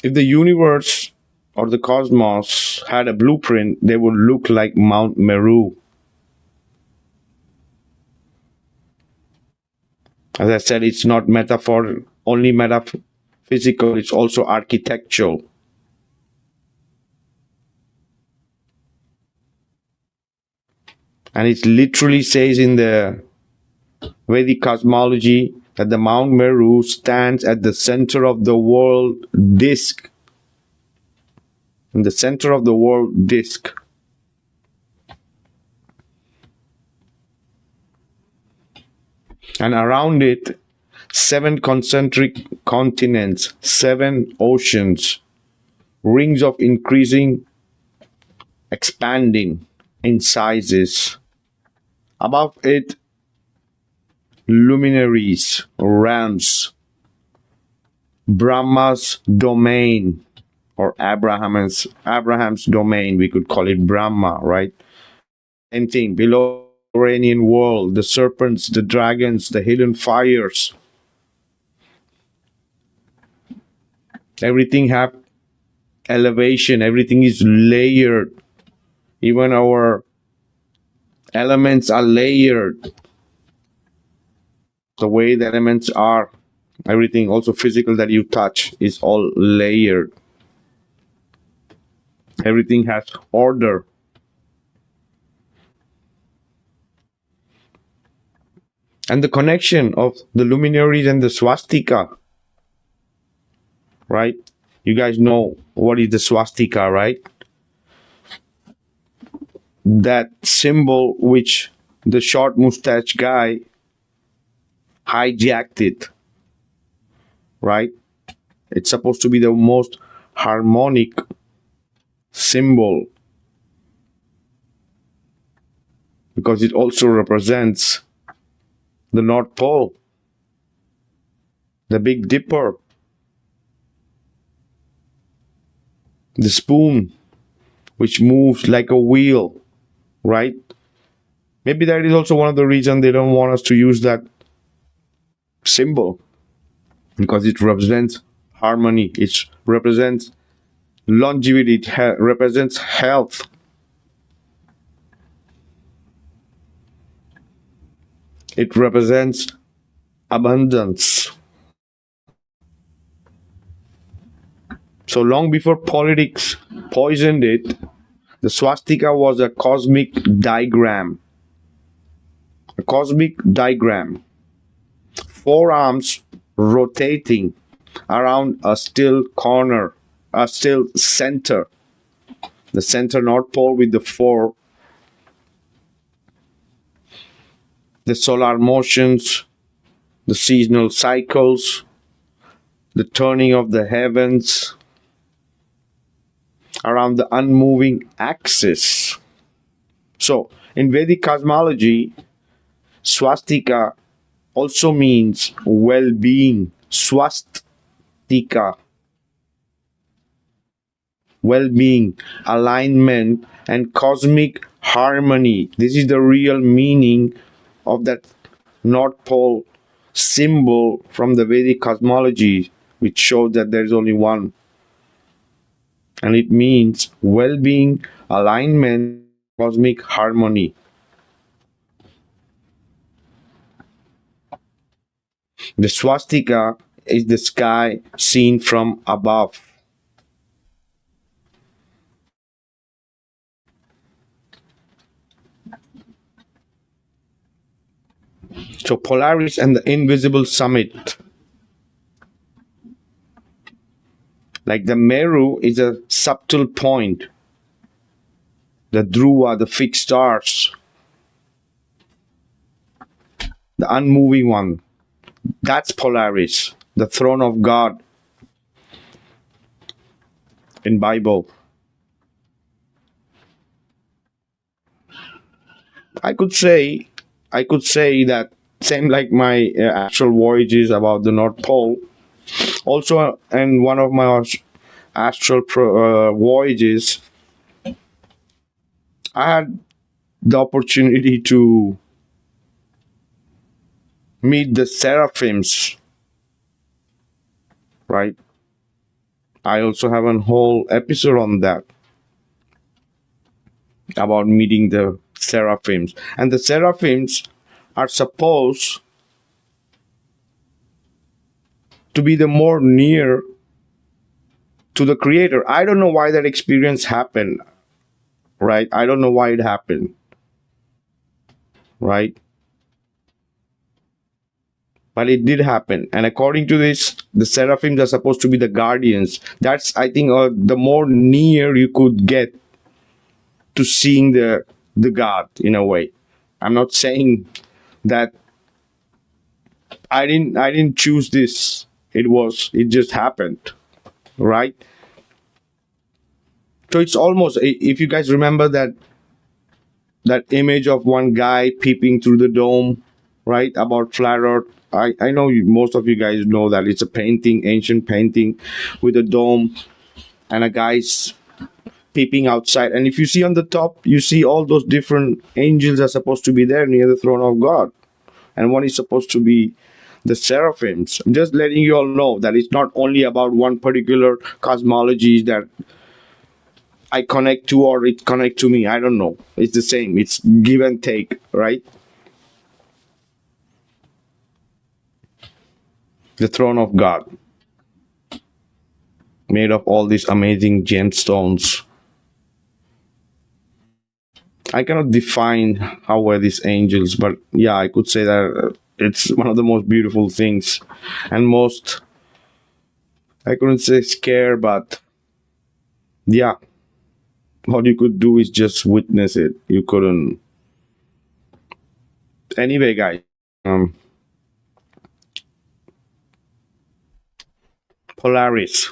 Speaker 3: If the universe or the cosmos had a blueprint, they would look like Mount Meru. As I said, it's not only metaphysical, it's also architectural. And it literally says in the Vedic cosmology that the Mount Meru stands at the center of the world disk. In the center of the world disk. And around it, 7 concentric continents, 7 oceans, rings of increasing, expanding in sizes. Above it, luminaries, realms, Brahma's domain, or Abraham's domain, we could call it Brahma, right? Same thing, below Iranian world, the serpents, the dragons, the hidden fires. Everything have elevation, everything is layered. Even our elements are layered. The way the elements are, everything also physical that you touch is all layered. Everything has order. And the connection of the luminaries and the swastika, right? You guys know what is the swastika, right? That symbol which the short mustache guy hijacked it, right? It's supposed to be the most harmonic symbol because it also represents the North Pole, the Big Dipper, the spoon, which moves like a wheel, right? Maybe that is also one of the reasons they don't want us to use that symbol, because it represents harmony, it represents longevity, it represents health. It represents abundance. So long before politics poisoned it, the swastika was a cosmic diagram. A cosmic diagram. 4 arms rotating around a still corner, a still center. The center North Pole with the 4. The solar motions, the seasonal cycles, the turning of the heavens, around the unmoving axis. So, in Vedic cosmology, swastika also means well-being. Swastika, well-being, alignment, and cosmic harmony. This is the real meaning of that North Pole symbol from the Vedic cosmology, which shows that there is only one. And it means well-being, alignment, cosmic harmony. The swastika is the sky seen from above. So Polaris and the invisible summit. Like the Meru is a subtle point. The Dhruva, the fixed stars. The unmoving one. That's Polaris, the throne of God in Bible. I could say that same like my astral voyages about the North Pole. Also, in one of my astral voyages, I had the opportunity to meet the seraphims, right? I also have a whole episode on that about meeting the seraphims. And the seraphims are supposed to be the more near to the creator. I don't know why that experience happened, right? I don't know why it happened, right? But it did happen. And according to this, the seraphims are supposed to be the guardians. That's, I think, the more near you could get to seeing the God in a way. I'm not saying that I didn't choose this. It just happened, right? So it's almost, if you guys remember that image of one guy peeping through the dome, right, about flat earth. I know most of you guys know that it's a painting, ancient painting with a dome and a guy's peeping outside. And if you see on the top, you see all those different angels are supposed to be there near the throne of God. And one is supposed to be the seraphims. I'm just letting you all know that it's not only about one particular cosmology that I connect to or it connect to me. I don't know. It's the same. It's give and take, right? The throne of God, made of all these amazing gemstones. I cannot define how were these angels, but yeah, I could say that it's one of the most beautiful things and most, I couldn't say scare, but yeah, all you could do is just witness it. You couldn't. Anyway, guys, Polaris,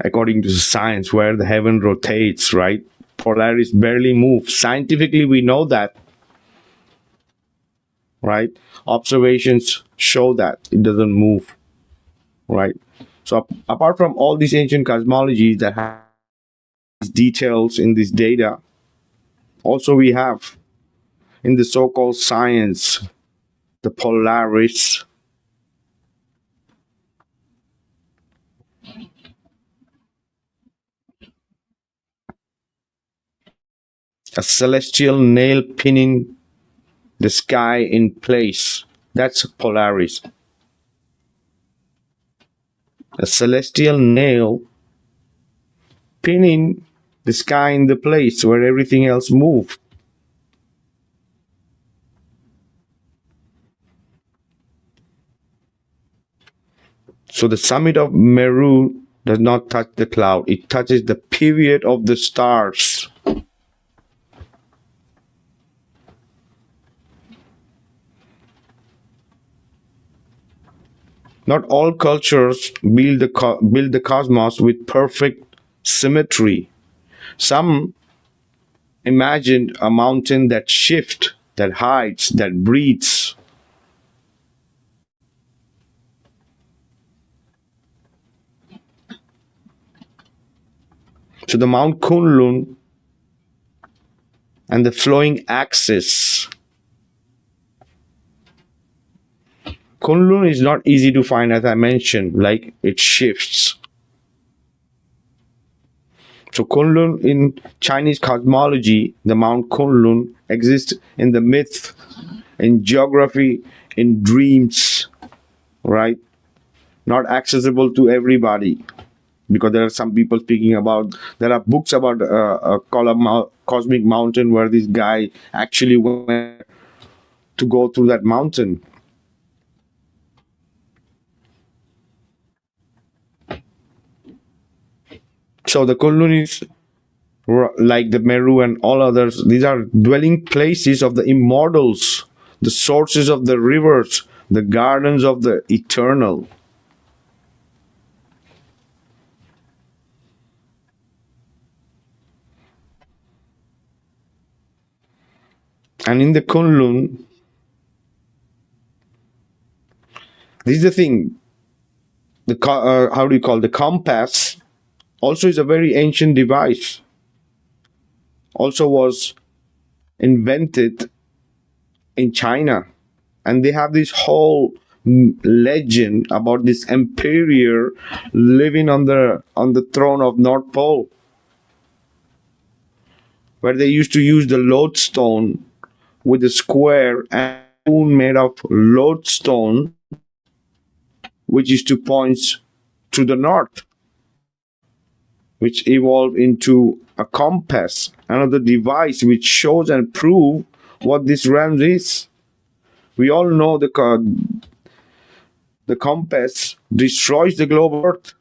Speaker 3: according to science, where the heaven rotates, right? Polaris barely moves. Scientifically, we know that, right? Observations show that it doesn't move, right? So apart from all these ancient cosmologies that have these details in this data, also we have in the so-called science, the Polaris. A celestial nail pinning the sky in place. That's Polaris. A celestial nail pinning the sky in the place where everything else moves. So the summit of Meru does not touch the cloud. It touches the period of the stars. Not all cultures build the cosmos with perfect symmetry. Some imagined a mountain that shifts, that hides, that breathes. So the Mount Kunlun and the flowing axis. Kunlun is not easy to find, as I mentioned, like it shifts. So Kunlun in Chinese cosmology, the Mount Kunlun exists in the myth, in geography, in dreams, right? Not accessible to everybody, because there are some people speaking about, there are books about a cosmic mountain where this guy actually went to go through that mountain. So the Kunlun is like the Meru and all others. These are dwelling places of the immortals, the sources of the rivers, the gardens of the eternal. And in the Kunlun, this is the thing. How do you call the compass? Also is a very ancient device. Also was invented in China, and they have this whole legend about this emperor living on the throne of North Pole, where they used to use the lodestone with a square and spoon made of lodestone, which is to point to the north, which evolved into a compass, another device which shows and proves what this realm is. We all know the compass destroys the globe Earth.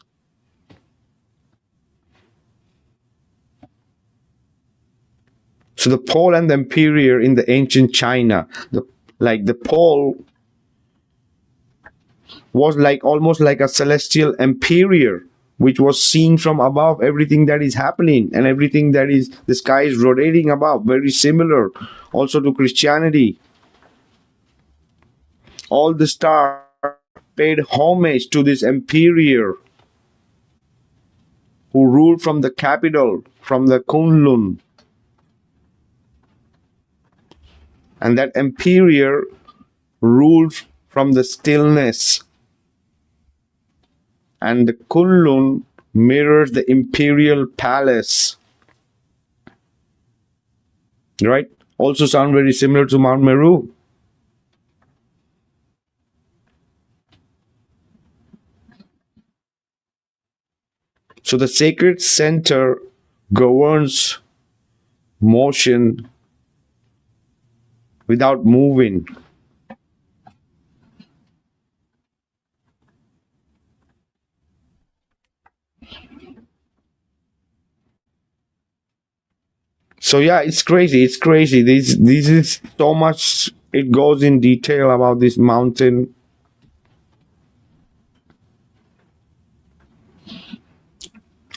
Speaker 3: So the pole and the empyrean in the ancient China, the pole was like almost like a celestial empyrean, which was seen from above everything that is happening, and everything that is, the sky is rotating above, very similar also to Christianity. All the stars paid homage to this emperor who ruled from the capital, from the Kunlun. And that emperor ruled from the stillness. And the Kunlun mirrors the imperial palace. Right? Also sound very similar to Mount Meru. So the sacred center governs motion without moving. So yeah, it's crazy. It's crazy. This is so much. It goes in detail about this mountain.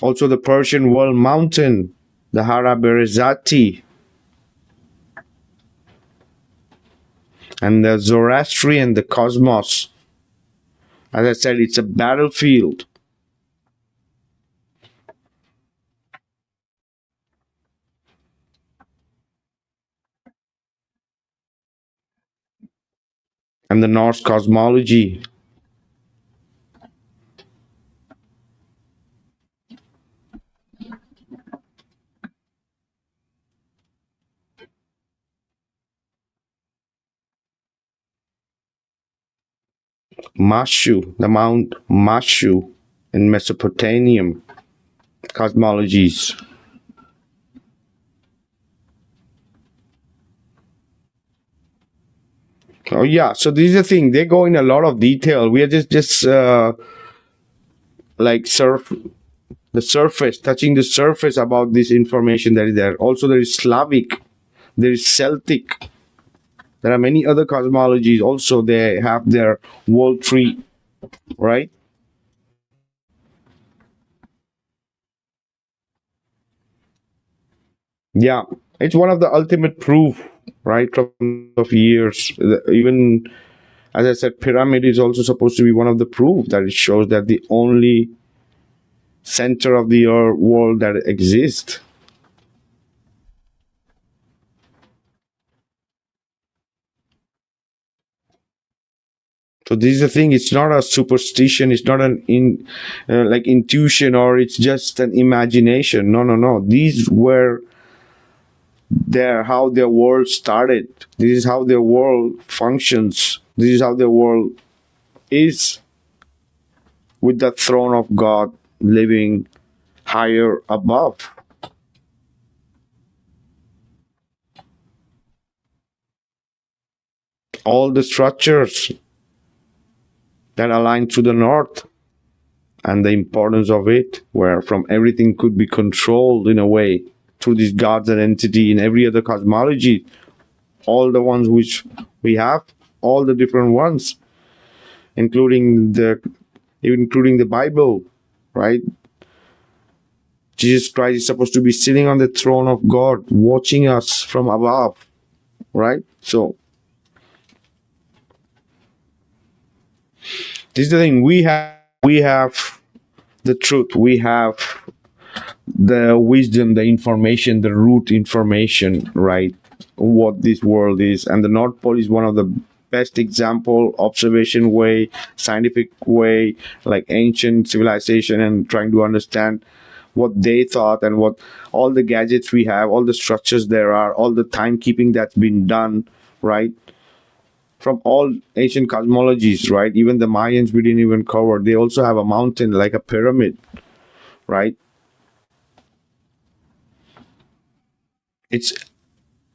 Speaker 3: Also the Persian world mountain, the Hara Berezati, and the Zoroastrian, the cosmos. As I said, it's a battlefield. And the Norse cosmology. Mashu, the Mount Mashu in Mesopotamian cosmologies. Oh yeah, so this is the thing. They go in a lot of detail. We are just like the surface, touching the surface about this information that is there. Also, there is Slavic, there is Celtic. There are many other cosmologies. Also, they have their world tree, right? Yeah, it's one of the ultimate proof, right? From of years, even as I said, pyramid is also supposed to be one of the proof that it shows that the only center of the earth world that exists. So this is the thing. It's not a superstition. It's not an like intuition, or it's just an imagination. No, no, no. These were how their world started. This is how their world functions. This is how their world is, with the throne of God living higher above. All the structures that align to the north, and the importance of it, where from everything could be controlled in a way through these gods and entity in every other cosmology, all the ones which we have, all the different ones, including the Bible, right? Jesus Christ is supposed to be sitting on the throne of God, watching us from above, right? So this is the thing. We have the truth. We have the wisdom, the information, the root information, right? What this world is. And the North Pole is one of the best example, observation way, scientific way, like ancient civilization, and trying to understand what they thought, and what all the gadgets we have, all the structures there are, all the timekeeping that's been done, right? From all ancient cosmologies, right? Even the Mayans we didn't even cover. They also have a mountain like a pyramid, right? It's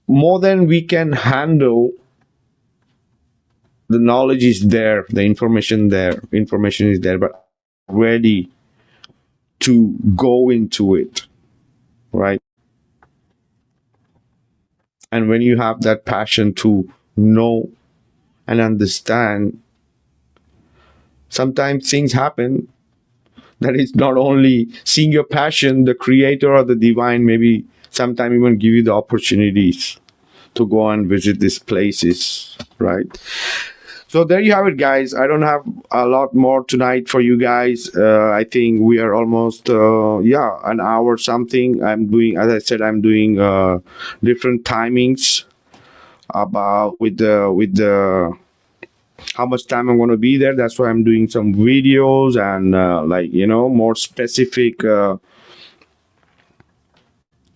Speaker 3: more than we can handle. The knowledge is there, the information is there, but ready to go into it, right? And when you have that passion to know and understand, sometimes things happen that is not only seeing your passion, the creator or the divine maybe sometime even give you the opportunities to go and visit these places, right? So there you have it, guys. I don't have a lot more tonight for you guys. I think we are almost an hour something. As I said, I'm doing different timings about with the how much time I'm going to be there. That's why I'm doing some videos and more specific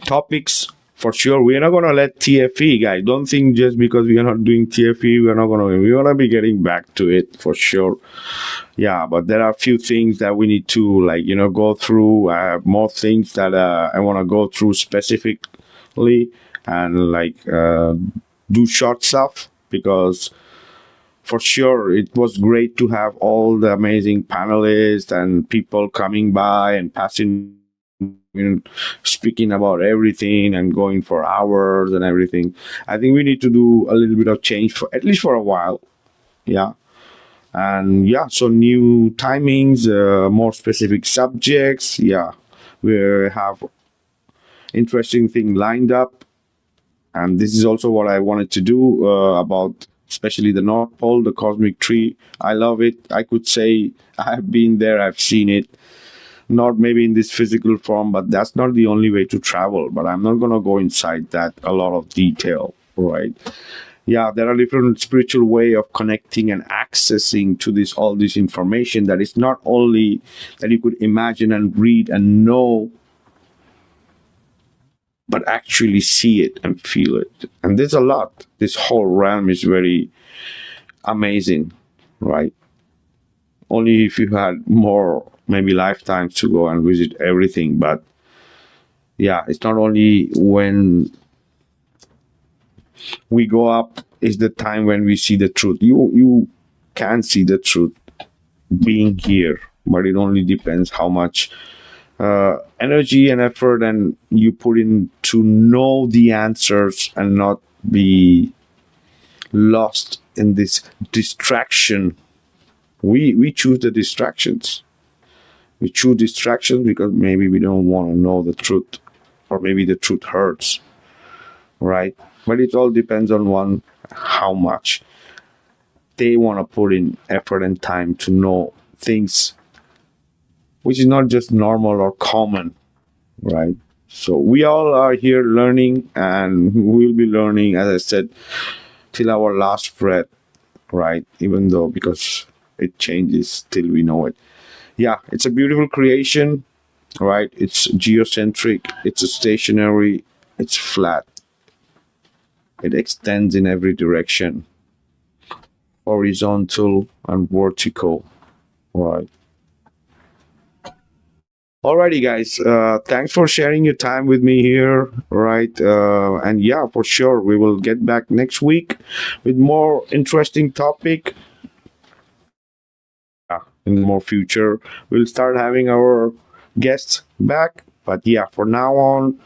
Speaker 3: topics. For sure, we're not gonna let TFE, guys. Don't think just because we are not doing TFE, we're gonna be getting back to it for sure. Yeah, but there are a few things that we need to go through. I have more things that I want to go through specifically, and do short stuff, because for sure it was great to have all the amazing panelists and people coming by and passing, speaking about everything and going for hours and everything. I think we need to do a little bit of change, for at least for a while. Yeah. And so new timings, more specific subjects. Yeah, we have interesting thing lined up, and this is also what I wanted to do about especially the North Pole, the cosmic tree. I love it. I could say I've been there, I've seen it. Not maybe in this physical form, but that's not the only way to travel. But I'm not going to go inside that a lot of detail, right? Yeah, there are different spiritual way of connecting and accessing to all this information that is not only that you could imagine and read and know, but actually see it and feel it. And there's a lot. This whole realm is very amazing, right? Only if you had more maybe lifetimes to go and visit everything. But yeah, it's not only when we go up is the time when we see the truth. You can see the truth being here, but it only depends how much energy and effort and you put in to know the answers and not be lost in this distraction. We choose the distractions. We choose distractions because maybe we don't want to know the truth, or maybe the truth hurts. right? But it all depends on one, how much they want to put in effort and time to know things which is not just normal or common, right? So we all are here learning, and we'll be learning, as I said, till our last breath, right? Even though, because it changes till we know it. Yeah, it's a beautiful creation, right? It's geocentric, it's a stationary, it's flat, it extends in every direction, horizontal and vertical, right? Alrighty, guys. Thanks for sharing your time with me here, right? And yeah, for sure, we will get back next week with more interesting topic. In the more future, we'll start having our guests back. But yeah, for now on,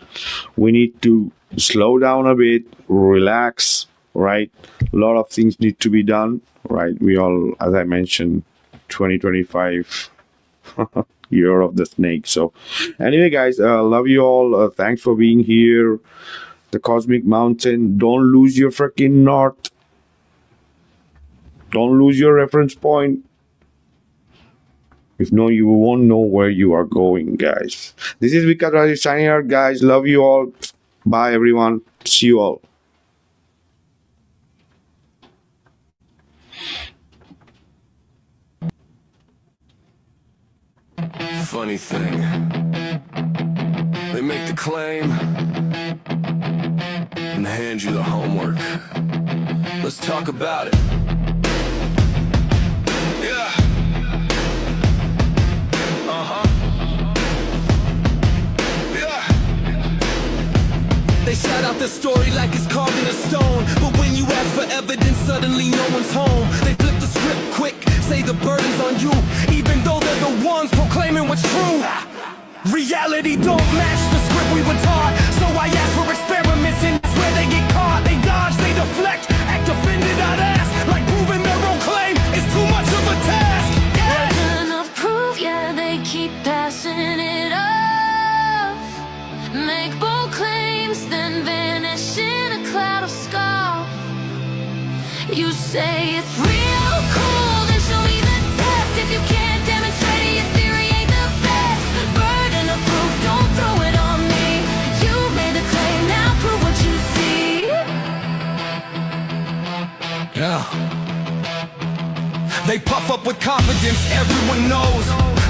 Speaker 3: we need to slow down a bit, relax, right? A lot of things need to be done, right? We all, as I mentioned, 2025. Year of the snake. So anyway, guys, love you all. Thanks for being here. The Cosmic Mountain. Don't lose your freaking north. Don't lose your reference point. If no, you won't know where you are going, guys. This is Vikka Draziv signing out, guys. Love you all. Bye, everyone. See you all.
Speaker 1: Funny thing, they make the claim and hand you the homework. Let's talk about it. Yeah. Yeah. They shout out the story like it's carved in a stone, but when you ask for evidence, suddenly no one's home. They flip the script quick, say the burden's on you, even though they're the ones proclaiming what's true. Reality don't match the script we were taught, so I ask for experiments, and that's where they get caught. They dodge, they deflect, act offended, I'd ask, like proving their own claim is too much of a task.
Speaker 2: There's enough proof, yeah, they keep passing it off. Make bold claims, then vanish in a cloud of scoff. You say it's real cool, then show me the test. If you can't demonstrate it, your theory ain't the best. Burden of proof, don't throw it on me. You made the claim, now prove what you see.
Speaker 1: Yeah. They puff up with confidence, everyone knows,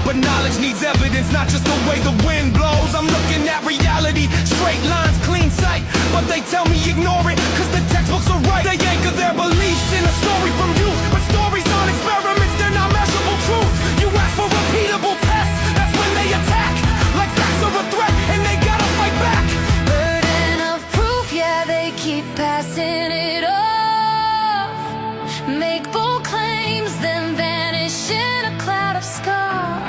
Speaker 1: but knowledge needs evidence, not just the way the wind blows. I'm looking at reality, straight lines, clean sight, but they tell me ignore it, cause the textbooks are right. They anchor their beliefs in a story from youth, but stories aren't experiments, they're not measurable truth. You ask for repeatable tests, that's when they attack, like facts are a threat, and they gotta fight back.
Speaker 2: Burden of proof, yeah, they keep passing it off. Make bold claims, then vanish in a cloud of scoff.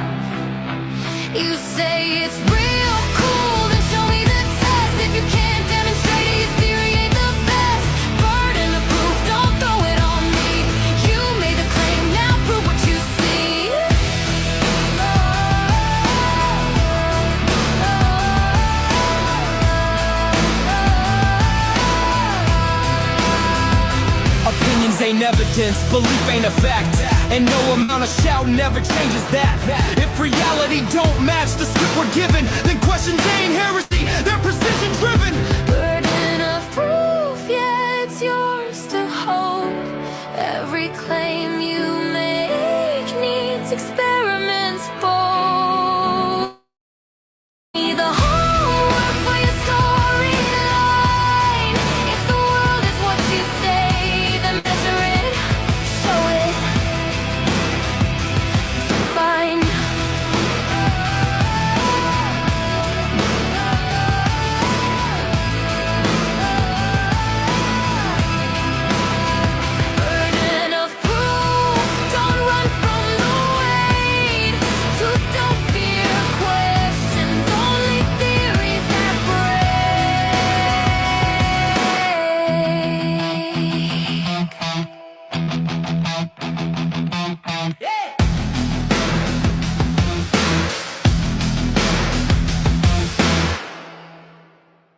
Speaker 2: You say it's real cool, then show me the test. If you can't demonstrate it, your theory ain't the best. Burden of proof, don't throw it on me. You made the claim, now prove what you see.
Speaker 1: Opinions ain't evidence, belief ain't a fact, and no amount of shouting never changes that. If reality don't match the script we're given, then questions ain't heresy, they're precision driven.